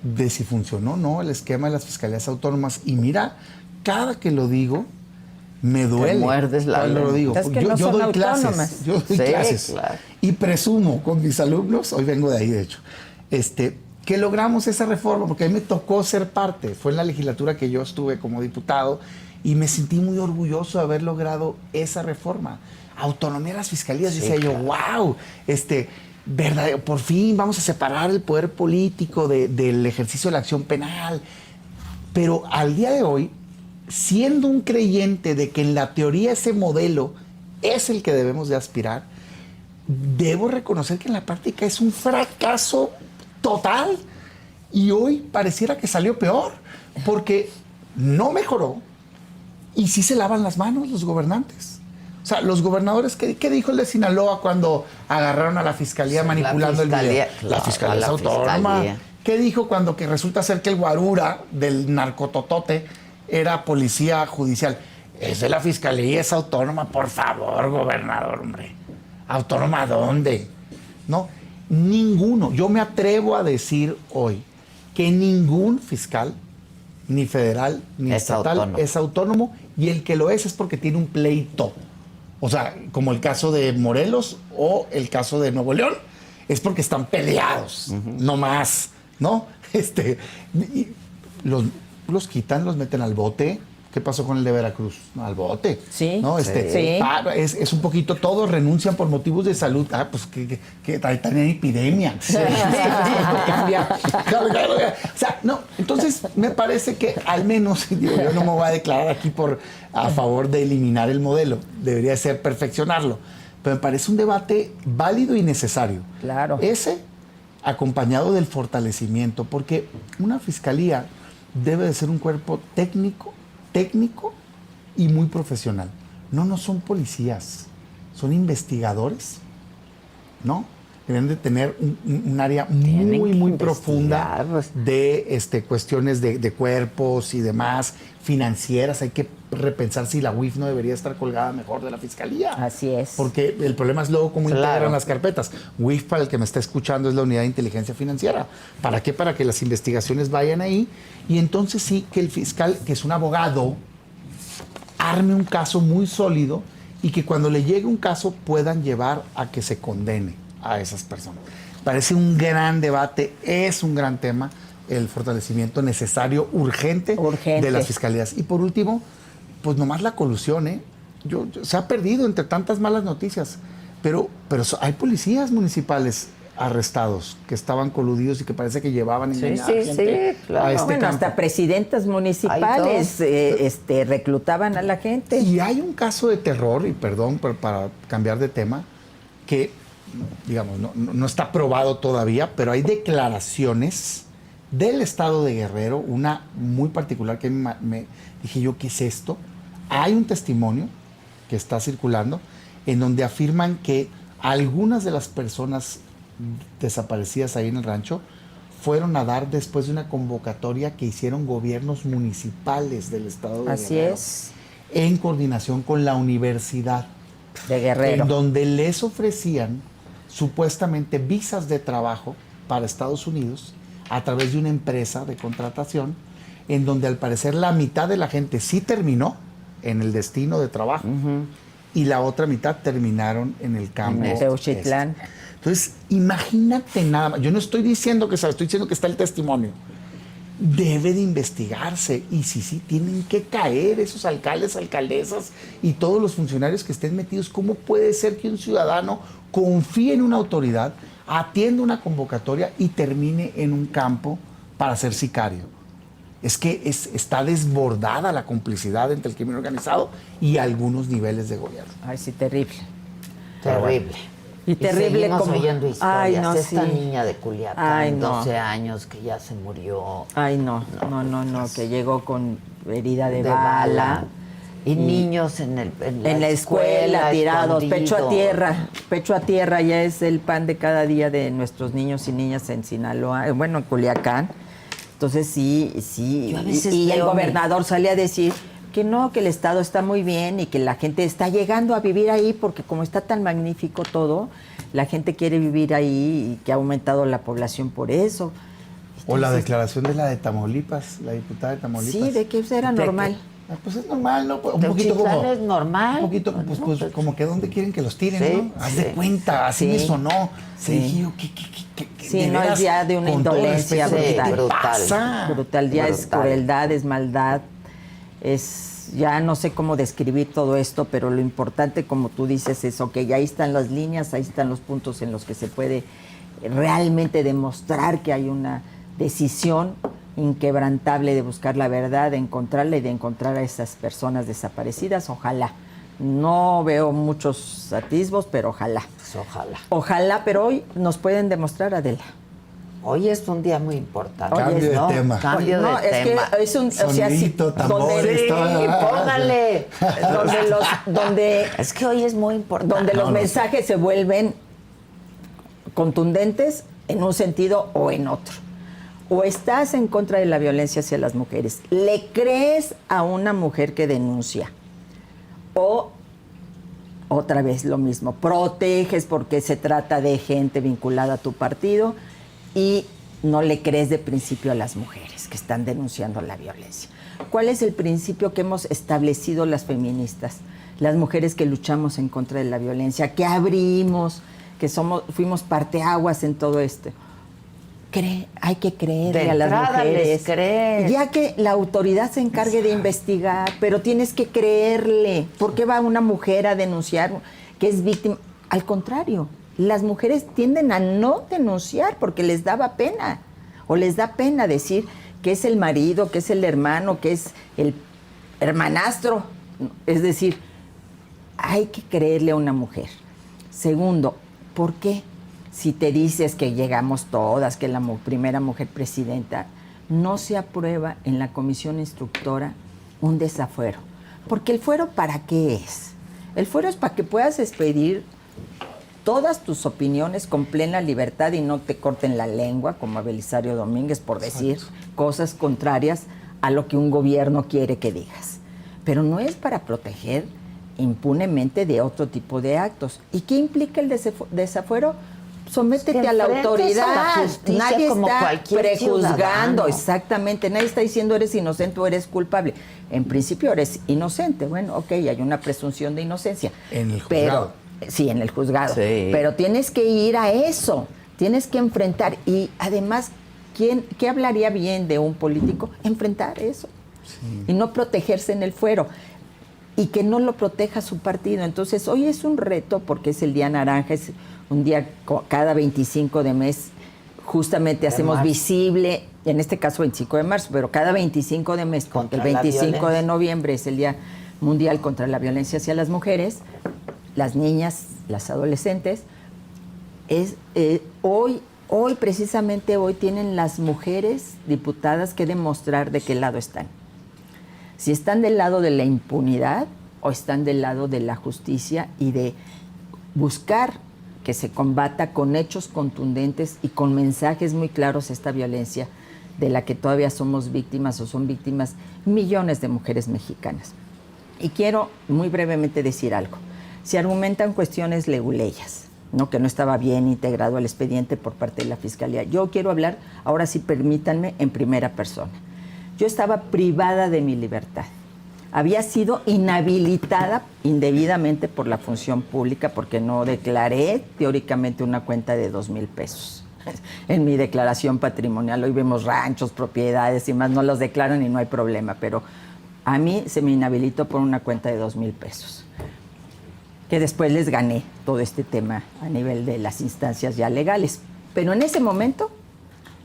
de si funcionó o no el esquema de las fiscalías autónomas. Y mira, cada que lo digo, me duele. Te muerdes la lengua. Lo digo. Es que yo doy clases. Yo doy clases. Claro. Y presumo con mis alumnos, hoy vengo de ahí de hecho, que logramos esa reforma, porque a mí me tocó ser parte. Fue en la legislatura que yo estuve como diputado y me sentí muy orgulloso de haber logrado esa reforma. Autonomía de las fiscalías, decía yo, wow, verdad, por fin vamos a separar el poder político del ejercicio de la acción penal. Pero al día de hoy, siendo un creyente de que en la teoría ese modelo es el que debemos de aspirar, debo reconocer que en la práctica es un fracaso total. Y hoy pareciera que salió peor, porque no mejoró y sí se lavan las manos los gobernantes. O sea, los gobernadores, ¿qué dijo el de Sinaloa cuando agarraron a la fiscalía manipulando el video? La fiscalía es autónoma. ¿Qué dijo cuando que resulta ser que el guarura del narcototote era policía judicial? Es de la fiscalía, es autónoma, por favor, gobernador, hombre. ¿Autónoma dónde? No, ninguno. Yo me atrevo a decir hoy que ningún fiscal, ni federal, ni estatal, es autónomo, y el que lo es porque tiene un pleito. O sea, como el caso de Morelos o el caso de Nuevo León, es porque están peleados, no más, ¿no? Y los quitan, los meten al bote. ¿Qué pasó con el de Veracruz? Al bote. Sí. ¿No? Sí. Es un poquito, todos renuncian por motivos de salud. Pues que también epidemia. Sí. O sea, no. Entonces, me parece que al menos, digo, yo no me voy a declarar aquí a favor de eliminar el modelo. Debería ser perfeccionarlo. Pero me parece un debate válido y necesario. Claro. Ese, acompañado del fortalecimiento, porque una fiscalía debe de ser un cuerpo técnico y muy profesional. No son policías, son investigadores, ¿no? Deben de tener un área muy profunda de cuestiones de cuerpos y demás, financieras. Hay que repensar si la UIF no debería estar colgada mejor de la fiscalía. Así es. Porque el problema es luego cómo integran las carpetas. UIF, para el que me está escuchando, es la Unidad de Inteligencia Financiera. ¿Para qué? Para que las investigaciones vayan ahí. Y entonces sí, que el fiscal, que es un abogado, arme un caso muy sólido y que cuando le llegue un caso puedan llevar a que se condene a esas personas. Parece un gran debate, es un gran tema, el fortalecimiento necesario, urgente. De las fiscalías. Y por último, pues nomás la colusión, ¿eh? Se ha perdido entre tantas malas noticias, pero hay policías municipales arrestados que estaban coludidos y que parece que llevaban engañada gente claro. a Bueno, campo. hasta presidentas municipales reclutaban a la gente. Y hay un caso de terror, y perdón para cambiar de tema, que, digamos, no está probado todavía, pero hay declaraciones del estado de Guerrero, una muy particular que me dije yo, ¿qué es esto? Hay un testimonio que está circulando en donde afirman que algunas de las personas desaparecidas ahí en el rancho fueron a dar después de una convocatoria que hicieron gobiernos municipales del estado de Guerrero. Así es. En coordinación con la Universidad de Guerrero. En donde les ofrecían supuestamente visas de trabajo para Estados Unidos a través de una empresa de contratación, en donde al parecer la mitad de la gente sí terminó en el destino de trabajo y la otra mitad terminaron en el campo. En Teuchitlán. Entonces, imagínate nada más. Yo no estoy diciendo que estoy diciendo que está el testimonio. Debe de investigarse y sí, tienen que caer esos alcaldes, alcaldesas y todos los funcionarios que estén metidos. ¿Cómo puede ser que un ciudadano confíe en una autoridad, atienda una convocatoria y termine en un campo para ser sicario? Es que está desbordada la complicidad entre el crimen organizado y algunos niveles de gobierno. Ay, sí, terrible. Terrible. Y terrible seguimos como oyendo historias. Ay, no, Esta sí. niña de Culiacán, no. 12 años, que ya se murió. Ay, no, que llegó con herida de bala. Y niños en la escuela tirados, pecho a tierra, ya es el pan de cada día de nuestros niños y niñas en Sinaloa, bueno, en Culiacán. Entonces sí, Yo a veces y el veo gobernador sale a decir que no, que el estado está muy bien y que la gente está llegando a vivir ahí porque como está tan magnífico todo, la gente quiere vivir ahí y que ha aumentado la población por eso. Entonces, O la declaración de Tamaulipas, la diputada de Tamaulipas. Sí, de que eso era normal. Pues es normal, ¿no? Un Teuchitlán poquito como... es normal. Un poquito, pues como que ¿dónde quieren que los tiren, Sí, no? Haz de cuenta, así me sonó. Sí. Dije yo, ¿qué? Sí, no es ya de una indolencia brutal. brutal. Brutal, ya es crueldad, es maldad, ya no sé cómo describir todo esto, pero lo importante, como tú dices, es, ok, ahí están las líneas, ahí están los puntos en los que se puede realmente demostrar que hay una decisión inquebrantable de buscar la verdad, de encontrarla y de encontrar a esas personas desaparecidas. Ojalá. No veo muchos atisbos, pero ojalá. Pues ojalá. Ojalá, pero hoy nos pueden demostrar, Adela. Hoy es un día muy importante. Cambio de tema. Cambio de tema. Que es un... Sonidito, tambores, Sí, todo. póngale. donde Es que hoy es muy importante. donde los mensajes se vuelven contundentes en un sentido o en otro. o estás en contra de la violencia hacia las mujeres, le crees a una mujer que denuncia, o otra vez lo mismo, proteges porque se trata de gente vinculada a tu partido y no le crees de principio a las mujeres que están denunciando la violencia. ¿Cuál es el principio que hemos establecido las feministas? Las mujeres que luchamos en contra de la violencia, que abrimos, que fuimos parteaguas en todo esto. Hay que creerle a las mujeres. Ya que la autoridad se encargue de investigar, pero tienes que creerle. ¿Por qué va una mujer a denunciar que es víctima? Al contrario, las mujeres tienden a no denunciar porque les daba pena. O les da pena decir que es el marido, que es el hermano, que es el hermanastro. Es decir, hay que creerle a una mujer. Segundo, ¿por qué? Si te dices que llegamos todas, que la primera mujer presidenta, no se aprueba en la comisión instructora un desafuero. Porque el fuero, ¿para qué es? El fuero es para que puedas expedir todas tus opiniones con plena libertad y no te corten la lengua, como a Belisario Domínguez, por decir cosas contrarias a lo que un gobierno quiere que digas. Pero no es para proteger impunemente de otro tipo de actos. ¿Y qué implica el desafuero? Sométete a la autoridad. A la justicia, nadie como está prejuzgando, ciudadano. exactamente. Nadie está diciendo eres inocente o eres culpable. En principio eres inocente. Bueno, ok, hay una presunción de inocencia. En el juzgado. Sí, en el juzgado. Sí. Pero tienes que ir a eso. Tienes que enfrentar. Y además, ¿qué hablaría bien de un político? Enfrentar eso. Sí. Y no protegerse en el fuero. Y que no lo proteja su partido. Entonces, hoy es un reto porque es el Día Naranja, es un día cada 25 de mes, justamente hacemos visible, en este caso 25 de marzo, pero cada 25 de mes, porque el 25 de noviembre es el Día Mundial contra la Violencia hacia las Mujeres, las niñas, las adolescentes, hoy precisamente hoy tienen las mujeres diputadas que demostrar de qué lado están. Si están del lado de la impunidad o están del lado de la justicia y de buscar que se combata con hechos contundentes y con mensajes muy claros esta violencia de la que todavía somos víctimas o son víctimas millones de mujeres mexicanas. Y quiero muy brevemente decir algo. Se argumentan cuestiones leguleyas, ¿no? Que no estaba bien integrado el expediente por parte de la Fiscalía. Yo quiero hablar, ahora sí permítanme, en primera persona. Yo estaba privada de mi libertad. Había sido inhabilitada indebidamente por la función pública porque no declaré teóricamente una cuenta de 2,000 pesos. En mi declaración patrimonial, hoy vemos ranchos, propiedades y más, no los declaran y no hay problema, pero a mí se me inhabilitó por una cuenta de 2,000 pesos. Que después les gané todo este tema a nivel de las instancias ya legales. Pero en ese momento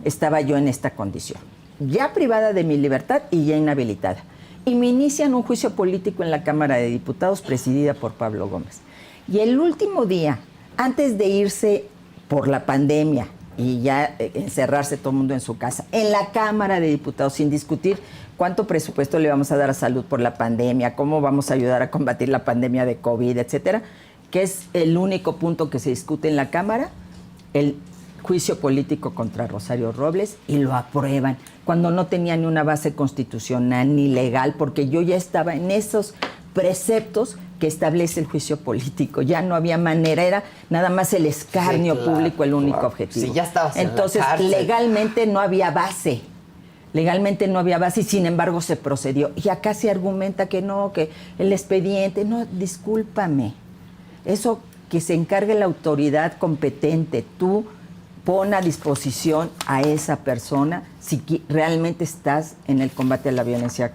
estaba yo en esta condición, ya privada de mi libertad y ya inhabilitada. Y me inician un juicio político en la Cámara de Diputados presidida por Pablo Gómez. Y el último día, antes de irse por la pandemia y ya encerrarse todo el mundo en su casa, en la Cámara de Diputados, sin discutir cuánto presupuesto le vamos a dar a salud por la pandemia, cómo vamos a ayudar a combatir la pandemia de COVID, etcétera, que es el único punto que se discute en la Cámara, el juicio político contra Rosario Robles, y lo aprueban cuando no tenía ni una base constitucional ni legal, porque yo ya estaba en esos preceptos que establece el juicio político. Ya no había manera, era nada más el escarnio público el único objetivo. Sí, ya estabas Entonces, en la cárcel. legalmente no había base. Legalmente no había base y sin embargo se procedió. Y acá se argumenta que no, que el expediente, no, discúlpame. Eso que se encargue la autoridad competente, tú pon a disposición a esa persona si realmente estás en el combate a la violencia,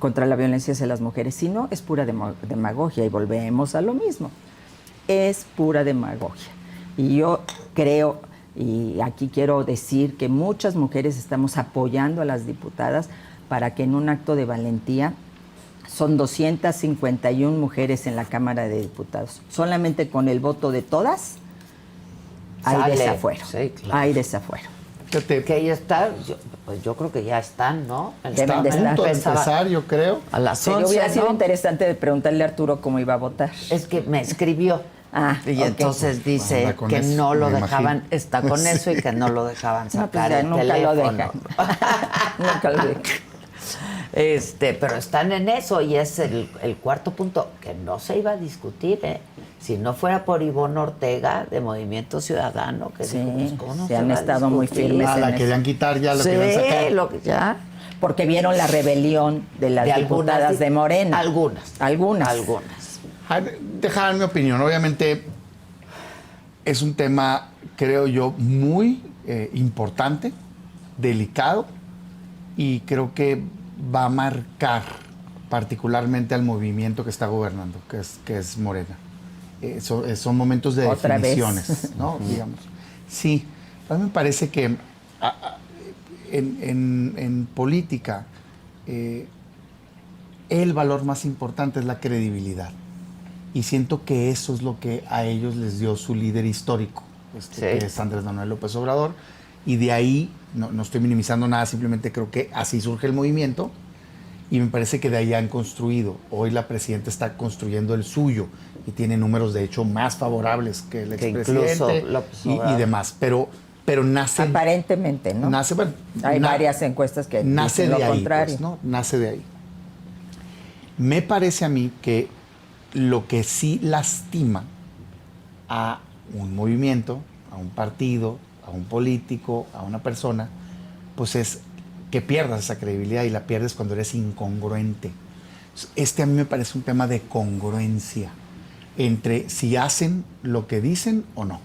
contra la violencia hacia las mujeres. Si no, es pura demagogia y volvemos a lo mismo. Es pura demagogia. Y yo creo, y aquí quiero decir que muchas mujeres estamos apoyando a las diputadas para que en un acto de valentía, son 251 mujeres en la Cámara de Diputados, solamente con el voto de todas, hay desafuero. Sí, claro. Hay desafuero. Fíjate, que ya está, yo creo que ya están, ¿no? Deben de estar. A punto de empezar, yo creo. A las Sí, 11, hubiera sido ¿no? interesante de preguntarle a Arturo cómo iba a votar. Es que me escribió Y ok. entonces dice Anda con que eso, no lo me dejaban, imagino. está con eso y que no lo dejaban No, pues sacar ya el nunca lo teléfono. dejan. Nunca lo dejan. Pero están en eso y es el cuarto punto que no se iba a discutir, ¿eh? Si no fuera por Ivonne Ortega de Movimiento Ciudadano, que Sí, dijo, pues, ¿cómo no se han va a estado muy discutir? firmes Ah, en la eso. querían quitar, ya lo Sí, querían sacar. ya. Porque vieron la rebelión de las De diputadas de Morena. Algunas. Dejar mi opinión. Obviamente es un tema, creo yo, muy importante, delicado, y creo que va a marcar particularmente al movimiento que está gobernando, que es Morena. Son momentos de Otra vez. definiciones, ¿no? Digamos. Sí, a mí me parece que en política el valor más importante es la credibilidad. Y siento que eso es lo que a ellos les dio su líder histórico, que es Andrés Manuel López Obrador. Y de ahí, no estoy minimizando nada, simplemente creo que así surge el movimiento. Y me parece que de ahí han construido. Hoy la presidenta está construyendo el suyo y tiene números, de hecho, más favorables que el expresidente y demás. Pero nace... Aparentemente, ¿no? Nace, bueno, hay varias encuestas que nace dicen de lo ahí, contrario. pues, ¿no? Nace de ahí. Me parece a mí que lo que sí lastima a un movimiento, a un partido, a un político, a una persona, pues es que pierdas esa credibilidad, y la pierdes cuando eres incongruente. A mí me parece un tema de congruencia entre si hacen lo que dicen o no.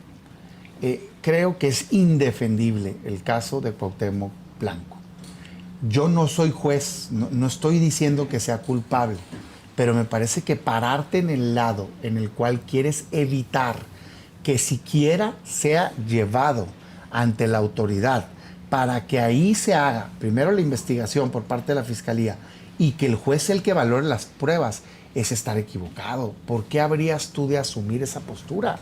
Creo que es indefendible el caso de Cuauhtémoc Blanco. Yo no soy juez, no estoy diciendo que sea culpable, pero me parece que pararte en el lado en el cual quieres evitar que siquiera sea llevado ante la autoridad para que ahí se haga primero la investigación por parte de la Fiscalía y que el juez sea el que valore las pruebas, es estar equivocado. ¿Por qué habrías tú de asumir esa postura?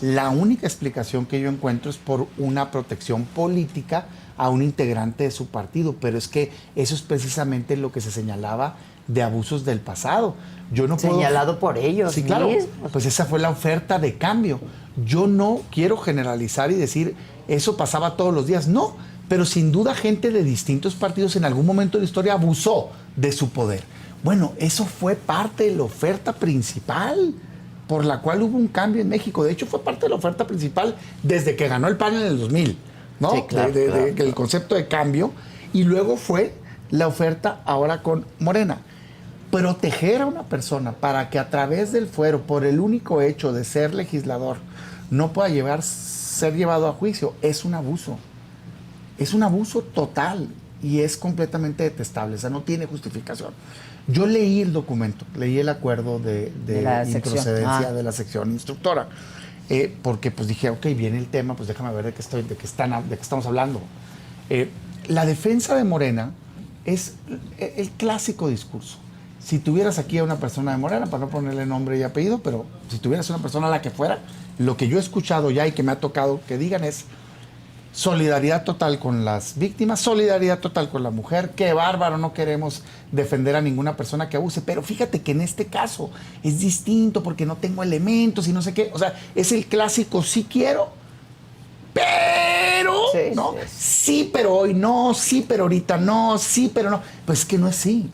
La única explicación que yo encuentro es por una protección política a un integrante de su partido, pero es que eso es precisamente lo que se señalaba de abusos del pasado. Yo no puedo... Señalado por ellos Sí, claro. mismos. Pues esa fue la oferta de cambio. Yo no quiero generalizar y decir eso pasaba todos los días. No, pero sin duda gente de distintos partidos en algún momento de la historia abusó de su poder. Bueno, eso fue parte de la oferta principal por la cual hubo un cambio en México. De hecho, fue parte de la oferta principal desde que ganó el PAN en el 2000, ¿no? Sí, claro, El concepto de cambio. Y luego fue la oferta ahora con Morena. Proteger a una persona para que a través del fuero, por el único hecho de ser legislador, no pueda ser llevado a juicio, es un abuso. Es un abuso total y es completamente detestable. O sea, no tiene justificación. Yo leí el documento, leí el acuerdo de la improcedencia de la sección instructora, porque pues dije, ok, viene el tema, pues déjame ver de qué estamos hablando. La defensa de Morena es el clásico discurso. Si tuvieras aquí a una persona de Morena, para no ponerle nombre y apellido, pero si tuvieras una persona a la que fuera, lo que yo he escuchado ya y que me ha tocado que digan es solidaridad total con las víctimas, solidaridad total con la mujer, qué bárbaro, no queremos defender a ninguna persona que abuse, pero fíjate que en este caso es distinto porque no tengo elementos y no sé qué, o sea, es el clásico sí quiero, pero Sí, no, sí. sí, pero hoy no, sí, pero ahorita no, sí, pero no, pues es que no es sí.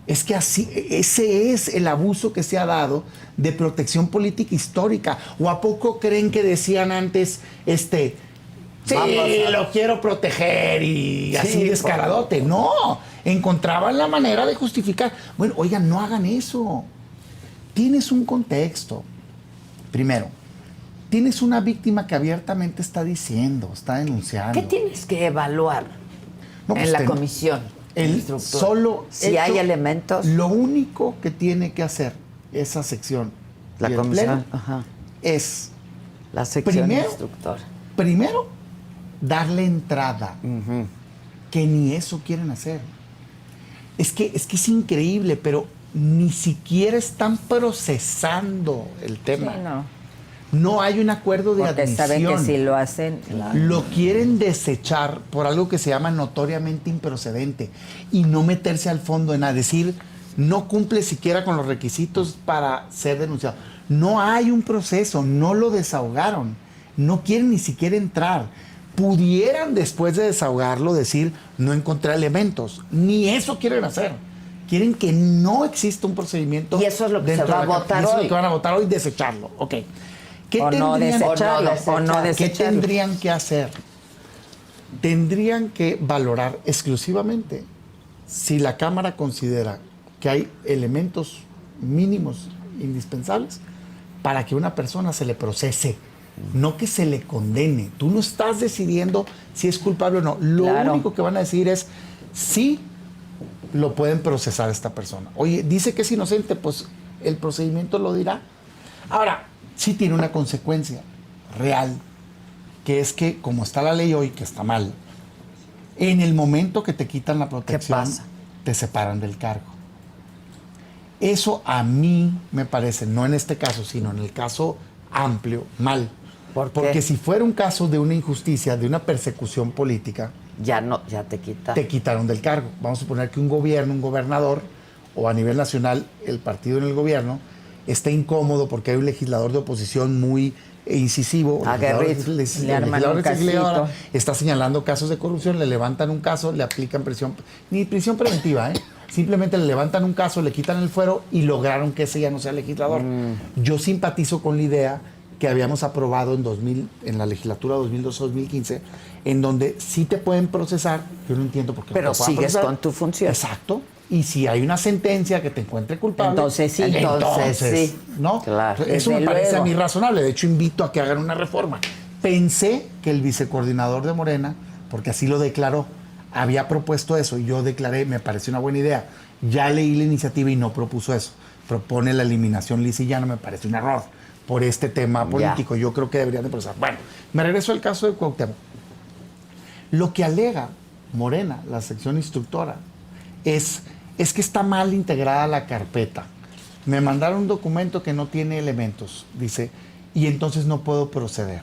Es que así, ese es el abuso que se ha dado de protección política histórica. ¿O a poco creen que decían antes, sí, lo quiero proteger y así descaradote? No, encontraban la manera de justificar. Bueno, oigan, no hagan eso. Tienes un contexto. Primero, tienes una víctima que abiertamente está diciendo, está denunciando. ¿Qué tienes que evaluar No, pues en la comisión? Solo si hay elementos. Lo único que tiene que hacer esa sección, La y el comisión, pleno, es la sección primero, instructora. primero darle entrada, que ni eso quieren hacer. Es que es increíble, pero ni siquiera están procesando el tema. Sí, no. No hay un acuerdo de Porque admisión. saben que si lo hacen... Lo quieren desechar por algo que se llama notoriamente improcedente y no meterse al fondo en a decir no cumple siquiera con los requisitos para ser denunciado. No hay un proceso, no lo desahogaron, no quieren ni siquiera entrar. Pudieran después de desahogarlo decir, no encontré elementos, ni eso quieren hacer. Quieren que no exista un procedimiento. Y eso es lo que se va a votar hoy. Eso es hoy. lo que van a votar hoy, desecharlo. Ok. ¿Qué O no desecharlo, o no ¿Qué desecharlo. tendrían que hacer? Tendrían que valorar exclusivamente si la Cámara considera que hay elementos mínimos indispensables para que una persona se le procese, no que se le condene. Tú no estás decidiendo si es culpable o no. Lo único que van a decir es si lo pueden procesar a esta persona. Oye, dice que es inocente, pues el procedimiento lo dirá. Ahora, sí tiene una consecuencia real, que es que como está la ley hoy, que está mal, en el momento que te quitan la protección, pasa? te separan del cargo. Eso a mí me parece, no en este caso, sino en el caso amplio, mal. ¿Por qué? Porque si fuera un caso de una injusticia, de una persecución política, Ya te quita. te quitaron del cargo. Vamos a suponer que un gobierno, un gobernador, o a nivel nacional, el partido en el gobierno, está incómodo porque hay un legislador de oposición muy incisivo. Aguerrido. Le arman un legislador casito. está señalando casos de corrupción, le levantan un caso, le aplican prisión, ni prisión preventiva, simplemente le levantan un caso, le quitan el fuero y lograron que ese ya no sea legislador. Yo simpatizo con la idea que habíamos aprobado en la legislatura 2012-2015, en donde sí te pueden procesar, yo no entiendo por qué. Pero no te puedan sigues procesar. con tu función. Exacto. Y si hay una sentencia que te encuentre culpable, Entonces sí. Entonces sí. ¿no? Claro. Eso me Desde parece luego. a mí razonable. De hecho, invito a que hagan una reforma. Pensé que el vicecoordinador de Morena, porque así lo declaró, había propuesto eso y yo declaré, me pareció una buena idea. Ya leí la iniciativa y no propuso eso. Propone la eliminación lisa y llana, me parece un error por este tema político. Yo creo que deberían de procesar. Bueno, me regreso al caso de Cuauhtémoc. Lo que alega Morena, la sección instructora, es que está mal integrada la carpeta. Me mandaron un documento que no tiene elementos, dice, y entonces no puedo proceder.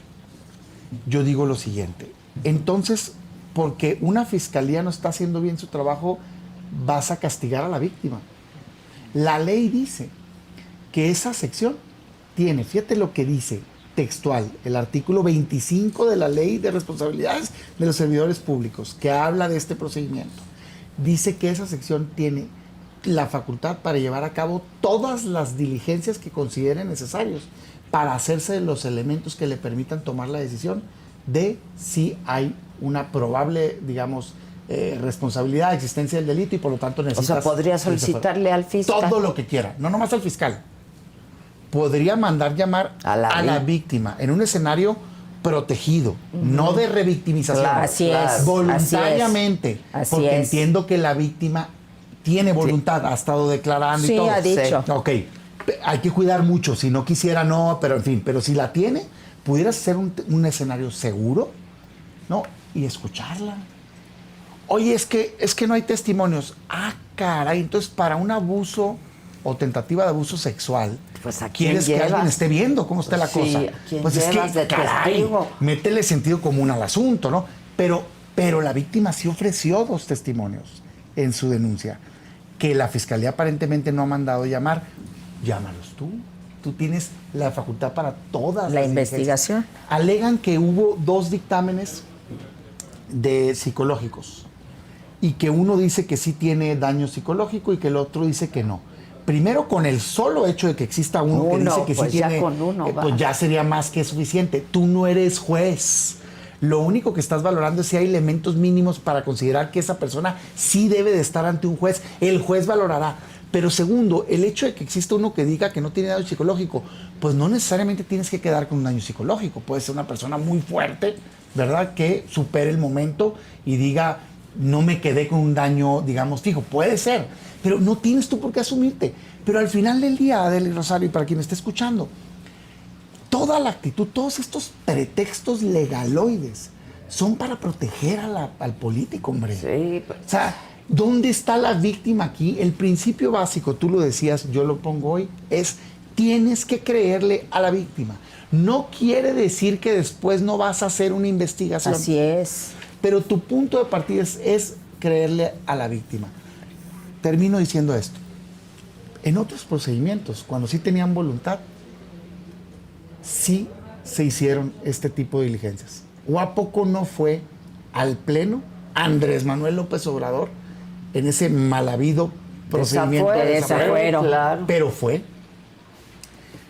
Yo digo lo siguiente, entonces, porque una fiscalía no está haciendo bien su trabajo, vas a castigar a la víctima. La ley dice que esa sección tiene, fíjate lo que dice textual, el artículo 25 de la Ley de Responsabilidades de los Servidores Públicos, que habla de este procedimiento. Dice que esa sección tiene la facultad para llevar a cabo todas las diligencias que consideren necesarios para hacerse de los elementos que le permitan tomar la decisión de si hay una probable, digamos, responsabilidad, existencia del delito y por lo tanto necesitas... O sea, podría solicitarle al fiscal. Todo lo que quiera, no nomás al fiscal. Podría mandar llamar a la víctima en un escenario protegido, no de revictimización. Claro, así es. Voluntariamente. Así porque es. Entiendo que la víctima tiene voluntad, ha estado declarando y Sí, todo. ha dicho. Sí. Ok, hay que cuidar mucho, si no quisiera no, pero en fin, pero si la tiene, pudiera ser un escenario seguro, ¿no? Y escucharla. Oye, es que no hay testimonios. Ah, caray, entonces para un abuso o tentativa de abuso sexual, Pues, ¿a quién quieres que llevas? alguien esté viendo cómo está la Sí, cosa. ¿a quién Pues es llevas que, de caray, testigo? métele sentido común al asunto, ¿no? Pero la víctima sí ofreció 2 testimonios en su denuncia, que la fiscalía aparentemente no ha mandado llamar. Llámalos tú. Tú tienes la facultad para todas La las investigación. diligencias. Alegan que hubo 2 dictámenes de psicológicos y que uno dice que sí tiene daño psicológico y que el otro dice que no. Primero, con el solo hecho de que exista uno que dice que pues sí ya tiene, con uno pues va. ya sería más que suficiente. Tú no eres juez. Lo único que estás valorando es si hay elementos mínimos para considerar que esa persona sí debe de estar ante un juez. El juez valorará. Pero segundo, el hecho de que exista uno que diga que no tiene daño psicológico, pues no necesariamente tienes que quedar con un daño psicológico. Puede ser una persona muy fuerte, ¿verdad? Que supere el momento y diga, no me quedé con un daño, digamos, fijo. Puede ser, pero no tienes tú por qué asumirte. Pero al final del día, Adela y Rosario, y para quien me esté escuchando, toda la actitud, todos estos pretextos legaloides son para proteger al político, hombre. Sí, pues. O sea, ¿dónde está la víctima aquí? El principio básico, tú lo decías, yo lo pongo hoy, es tienes que creerle a la víctima. No quiere decir que después no vas a hacer una investigación. Así es. Pero tu punto de partida es creerle a la víctima. Termino diciendo esto. En otros procedimientos, cuando sí tenían voluntad, sí se hicieron este tipo de diligencias. ¿O a poco no fue al Pleno Andrés Manuel López Obrador en ese mal habido procedimiento de desafuero? Claro. Pero fue.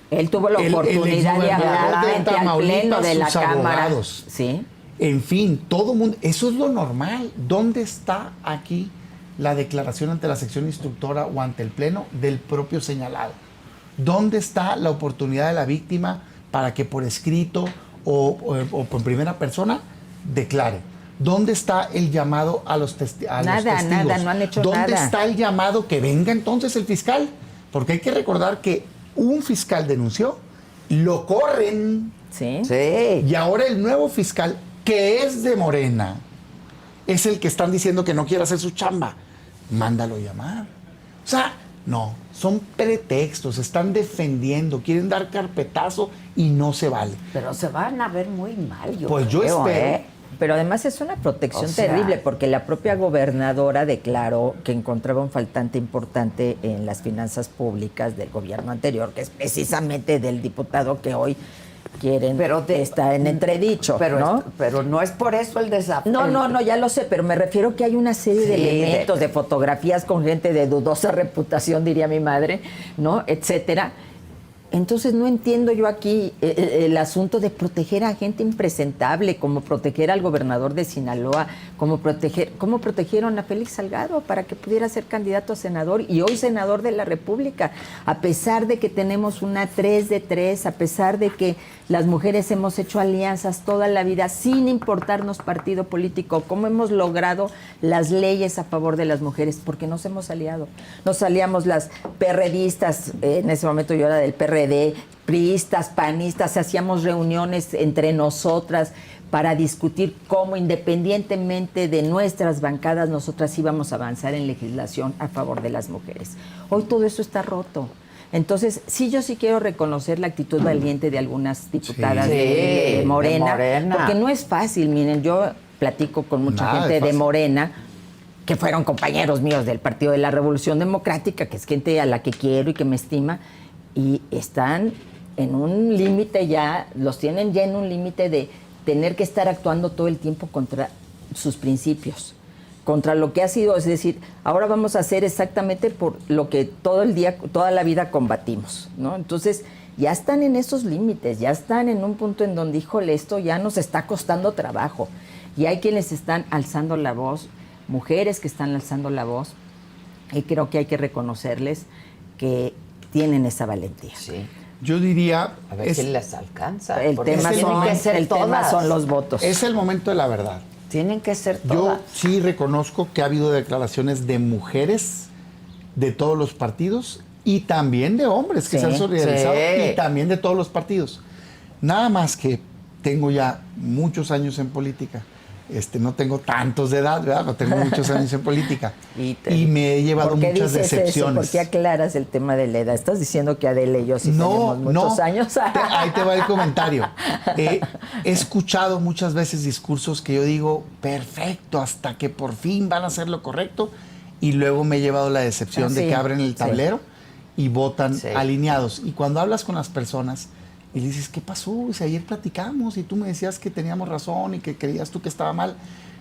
Él tuvo la oportunidad de hablar frente al Pleno de la Cámara. Abogados. Sí. En fin, todo mundo, eso es lo normal. ¿Dónde está aquí la declaración ante la sección instructora o ante el Pleno del propio señalado? ¿Dónde está la oportunidad de la víctima para que por escrito o por primera persona declare? ¿Dónde está el llamado a los testigos? Nada, no han hecho nada. ¿Dónde está el llamado que venga entonces el fiscal? Porque hay que recordar que un fiscal denunció, lo corren. Sí. Sí. Y ahora el nuevo fiscal, que es de Morena, es el que están diciendo que no quiere hacer su chamba. Mándalo llamar. O sea, no, son pretextos, están defendiendo, quieren dar carpetazo y no se vale. Pero se van a ver muy mal, Pues yo creo, espero. Pero además es una protección O sea, terrible, porque la propia gobernadora declaró que encontraba un faltante importante en las finanzas públicas del gobierno anterior, que es precisamente del diputado que hoy quieren está en entredicho, pero ¿no? Pero no es por eso el desafío. No, ya lo sé, pero me refiero que hay una serie de Sí, elementos, de fotografías con gente de dudosa reputación, diría mi madre, ¿no? Etcétera. Entonces no entiendo yo aquí el asunto de proteger a gente impresentable, como proteger al gobernador de Sinaloa, cómo protegieron a Félix Salgado para que pudiera ser candidato a senador y hoy senador de la República, a pesar de que tenemos una 3 de 3, a pesar de que las mujeres hemos hecho alianzas toda la vida sin importarnos partido político, cómo hemos logrado las leyes a favor de las mujeres, porque nos hemos aliado. Nos aliamos las perredistas, en ese momento yo era del PRD, priistas, panistas, hacíamos reuniones entre nosotras para discutir cómo independientemente de nuestras bancadas nosotras íbamos a avanzar en legislación a favor de las mujeres. Hoy todo eso está roto. Entonces, yo sí quiero reconocer la actitud valiente de algunas diputadas de Morena, porque no es fácil. Miren, yo platico con mucha gente de Morena, que fueron compañeros míos del Partido de la Revolución Democrática, que es gente a la que quiero y que me estima, y están en un límite ya, los tienen ya en un límite de tener que estar actuando todo el tiempo contra sus principios, contra lo que ha sido, es decir, ahora vamos a hacer exactamente por lo que todo el día, toda la vida combatimos, ¿no? Entonces, ya están en esos límites, ya están en un punto en donde, híjole, esto ya nos está costando trabajo. Y hay quienes están alzando la voz, mujeres que están alzando la voz, y creo que hay que reconocerles que tienen esa valentía. Sí. Yo diría... A ver si les alcanza. El tema son los votos. Es el momento de la verdad. Tienen que ser Yo todas. sí reconozco que ha habido declaraciones de mujeres de todos los partidos y también de hombres que se han solidarizado y también de todos los partidos. Nada más que tengo ya muchos años en política. No tengo tantos de edad, ¿verdad? No tengo muchos años en política. Y me he llevado muchas decepciones. ¿Por qué aclaras el tema de la edad? ¿Estás diciendo que Adela y yo sí tenemos muchos años? Ahí te va el comentario. He escuchado muchas veces discursos que yo digo, perfecto, hasta que por fin van a hacer lo correcto, y luego me he llevado la decepción de que abren el tablero y votan alineados. Y cuando hablas con las personas y le dices, ¿qué pasó? Si ayer platicamos y tú me decías que teníamos razón y que creías tú que estaba mal.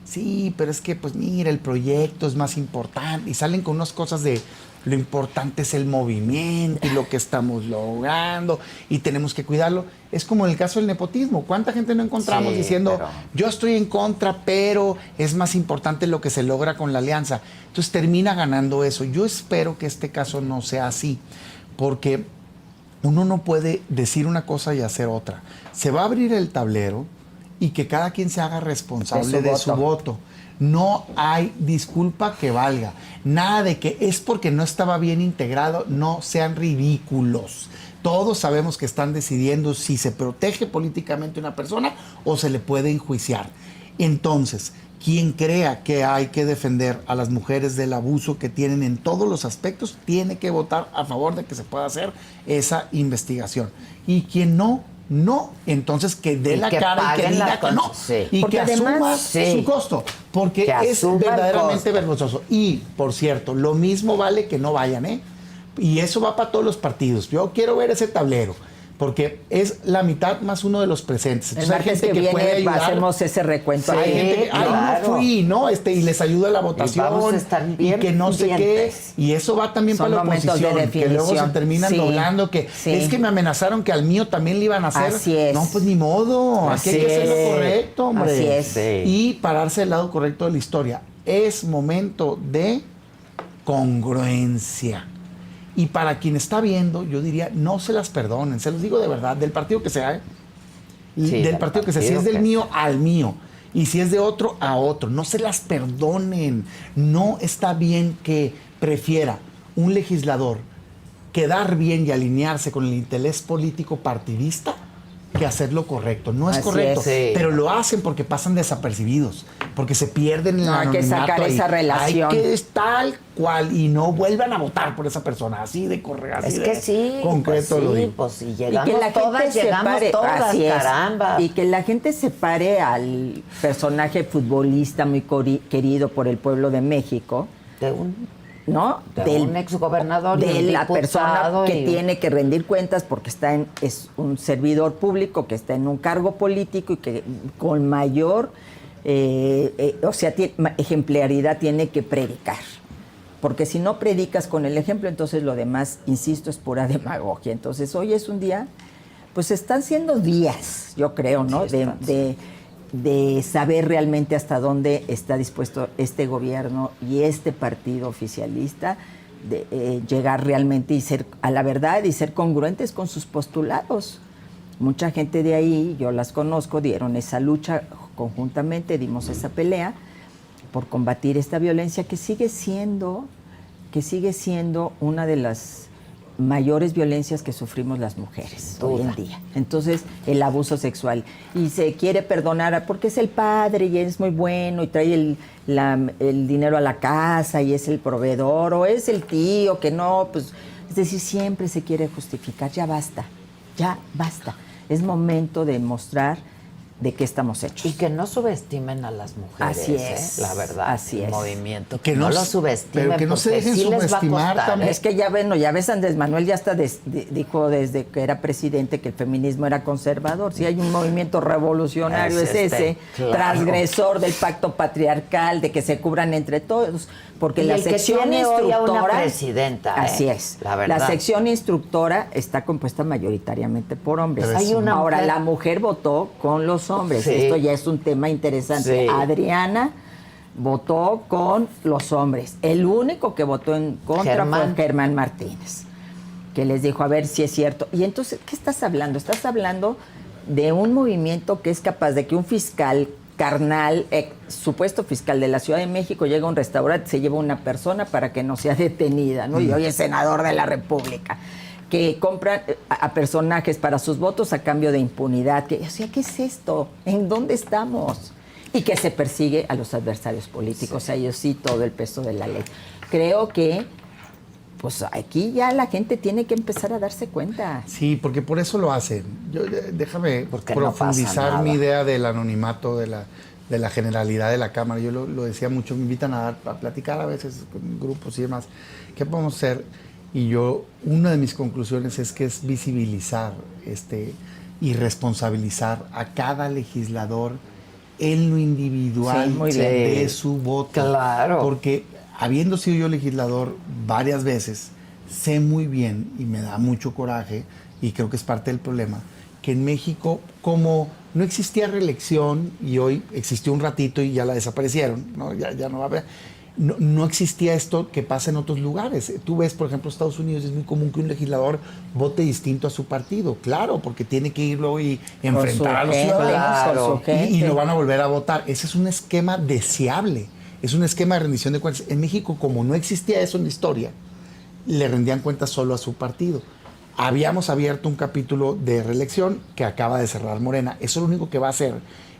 Sí, pero es que, pues mira, el proyecto es más importante. Y salen con unas cosas de lo importante es el movimiento y lo que estamos logrando y tenemos que cuidarlo. Es como en el caso del nepotismo. ¿Cuánta gente no encontramos diciendo, yo estoy en contra, pero es más importante lo que se logra con la alianza? Entonces termina ganando eso. Yo espero que este caso no sea así, porque uno no puede decir una cosa y hacer otra. Se va a abrir el tablero y que cada quien se haga responsable de su voto. No hay disculpa que valga. Nada de que es porque no estaba bien integrado. No sean ridículos. Todos sabemos que están decidiendo si se protege políticamente a una persona o se le puede enjuiciar. Entonces, quien crea que hay que defender a las mujeres del abuso que tienen en todos los aspectos, tiene que votar a favor de que se pueda hacer esa investigación. Y quien no, entonces que dé la cara y que diga que no. Y porque que asuma su costo, porque es verdaderamente vergonzoso. Y, por cierto, lo mismo vale que no vayan, Y eso va para todos los partidos. Yo quiero ver ese tablero, porque es la mitad más uno de los presentes. El Entonces hay martes gente que viene puede ayudar. hacemos ese recuento. Sí, Hay gente que, ay, claro. no fui, ¿no? Y les ayuda la votación. vamos a estar y bien que no sé qué. pendientes. Y eso va también Son para la momentos de oposición. Que luego se definición. terminan Sí, doblando. Que sí. es que me amenazaron que al mío también le iban a hacer. Así es. No, pues ni modo. Aquí hay que hacer lo correcto, hombre. Así es. Sí. Y pararse del lado correcto de la historia. Es momento de congruencia. Y para quien está viendo, yo diría, no se las perdonen, se los digo de verdad, del partido que sea, Sí, del partido que sea, si es del mío, al mío, y si es de otro, a otro, no se las perdonen. No está bien que prefiera un legislador quedar bien y alinearse con el interés político partidista que hacer lo correcto. No es Así correcto, es. Sí. pero lo hacen porque pasan desapercibidos, porque se pierden en No, el hay que anonimato sacar ahí. esa relación. Hay que es tal cual y no vuelvan a votar por esa persona, así de correr, así Es de que sí, concreto pues lo sí, digo. pues si Y llegamos que la todas, gente llegamos separe, todas, así es. caramba. Y que la gente separe al personaje futbolista muy querido por el pueblo de México, De un ¿no? De un exgobernador y de un la persona diputado que y- tiene que rendir cuentas porque es un servidor público, que está en un cargo político y que con mayor ejemplaridad tiene que predicar. Porque si no predicas con el ejemplo, entonces lo demás, insisto, es pura demagogia. Entonces hoy es un día, pues están siendo días, yo creo, ¿no? Sí, están. de saber realmente hasta dónde está dispuesto este gobierno y este partido oficialista de llegar realmente y ser a la verdad y ser congruentes con sus postulados. Mucha gente de ahí, yo las conozco, dieron esa lucha conjuntamente, dimos esa pelea por combatir esta violencia que sigue siendo una de las mayores violencias que sufrimos las mujeres hoy en día. Entonces, el abuso sexual. Y se quiere perdonar porque es el padre y es muy bueno y trae el dinero a la casa y es el proveedor, o es el tío que no, pues, es decir, siempre se quiere justificar. Ya basta. Es momento de mostrar de qué estamos hechos. Y que no subestimen a las mujeres, Así es, la verdad, así el es. movimiento. Que Que no no lo s- subestimen, pero que no se porque dejen sí les va a subestimar costar, también. Es que ya ves, Andrés Manuel ya hasta dijo desde que era presidente que el feminismo era conservador. Si hay un movimiento revolucionario es ese, claro. transgresor del pacto patriarcal, de que se cubran entre todos. Porque Y la el que sección tiene hoy a una instructora... presidenta, Así es. la verdad. La sección instructora está compuesta mayoritariamente por hombres. Hay una Ahora, mujer- la mujer votó con los hombres. Sí. Esto ya es un tema interesante. Sí. Adriana votó con los hombres. El único que votó en contra fue Germán Martínez, que les dijo, a ver si es cierto. Y entonces, ¿qué estás hablando? Estás hablando de un movimiento que es capaz de que un fiscal carnal, supuesto fiscal de la Ciudad de México, llega a un restaurante, se lleva una persona para que no sea detenida, ¿no? Y hoy es senador de la República, que compran a personajes para sus votos a cambio de impunidad. O sea, ¿qué es esto? ¿En dónde estamos? Y que se persigue a los adversarios políticos. Sí. A ellos sí todo el peso de la ley. Creo que pues aquí ya la gente tiene que empezar a darse cuenta. Sí, porque por eso lo hacen. Déjame Porque no pasa profundizar nada. mi idea del anonimato, de la generalidad de la Cámara. Yo lo decía mucho, me invitan a platicar a veces con grupos y demás. ¿Qué podemos hacer? Y una de mis conclusiones es que es visibilizar y responsabilizar a cada legislador en lo individual Sí, muy bien. de su voto. Claro. Porque habiendo sido yo legislador varias veces, sé muy bien, y me da mucho coraje, y creo que es parte del problema, que en México, como no existía reelección, y hoy existió un ratito y ya la desaparecieron, ¿no? Ya no va a haber, no existía esto que pasa en otros lugares. Tú ves, por ejemplo, Estados Unidos, es muy común que un legislador vote distinto a su partido, claro, porque tiene que ir luego y enfrentar a los gente, ciudadanos, con su gente. y lo van a volver a votar. Ese es un esquema deseable. Es un esquema de rendición de cuentas. En México, como no existía eso en la historia, le rendían cuentas solo a su partido. Habíamos abierto un capítulo de reelección que acaba de cerrar Morena. Eso lo único que va a hacer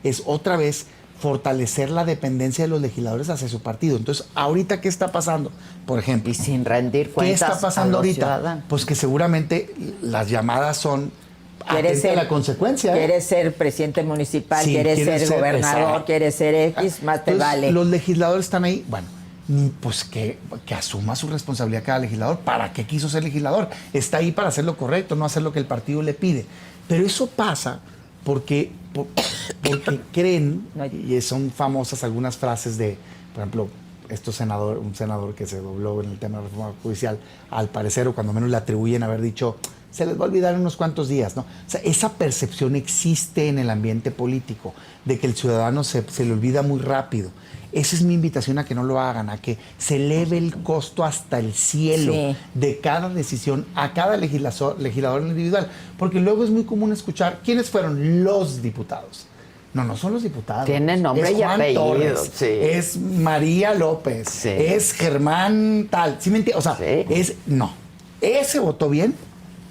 es otra vez fortalecer la dependencia de los legisladores hacia su partido. Entonces, ¿ahorita qué está pasando? Por ejemplo, Y sin rendir ¿qué cuentas está pasando a los ahorita? ciudadanos. Pues que seguramente las llamadas son atenta a la consecuencia. Quieres ser presidente municipal, Sí, quieres ser gobernador, exacto. quieres ser X, más te Entonces, vale. Los legisladores están ahí. Bueno, pues que asuma su responsabilidad cada legislador. ¿Para qué quiso ser legislador? Está ahí para hacer lo correcto, no hacer lo que el partido le pide. Pero eso pasa porque creen, y son famosas algunas frases de, por ejemplo, un senador que se dobló en el tema de la reforma judicial, al parecer, o cuando menos le atribuyen haber dicho, se les va a olvidar en unos cuantos días, ¿no? O sea, esa percepción existe en el ambiente político, de que el ciudadano se le olvida muy rápido. Esa es mi invitación a que no lo hagan, a que se eleve el costo hasta el cielo de cada decisión a cada legislador individual. Porque luego es muy común escuchar, ¿quiénes fueron los diputados? No son los diputados. Tiene nombre y apellido. Torres, sí. Es María López, sí. es Germán tal. ¿Sí me entiendes? O sea, sí. no. Ese votó bien,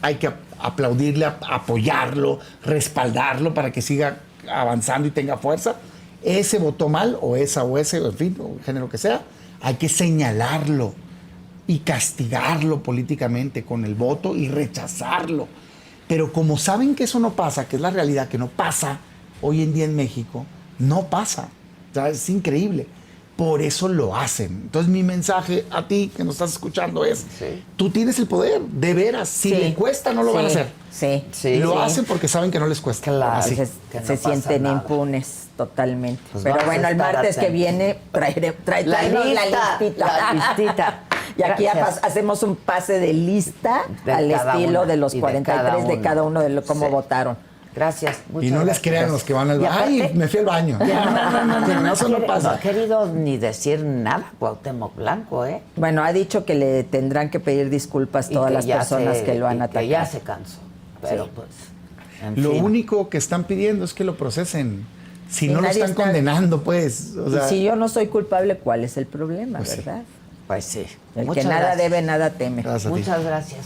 hay que aplaudirle, apoyarlo, respaldarlo para que siga avanzando y tenga fuerza. Ese votó mal, o ese, en fin, o el género que sea, hay que señalarlo y castigarlo políticamente con el voto y rechazarlo. Pero como saben que eso no pasa, que es la realidad, que no pasa hoy en día en México, no pasa. O sea, es increíble. Por eso lo hacen. Entonces mi mensaje a ti que nos estás escuchando es, tú tienes el poder, de veras. Si le cuesta, no lo van a hacer. Lo hacen porque saben que no les cuesta. Claro. Así. Se sienten impunes totalmente. Pues pero bueno, el martes que viene trae la listita. Y aquí hacemos un pase de lista al estilo de los 43 de cada uno de cómo votaron. Gracias. Y no les crean los que van al baño. ¡Ay, me fui al baño! No, eso no pasa. No ha querido ni decir nada Cuauhtémoc Blanco, ¿eh? Bueno, ha dicho que le tendrán que pedir disculpas todas las personas que lo han atacado. Que ya se cansó. Pero pues, lo único que están pidiendo es que lo procesen. Si no lo están condenando, pues. O sea, y si yo no soy culpable, ¿cuál es el problema, verdad? Pues sí. El que nada debe, nada teme. Gracias a ti. Muchas gracias.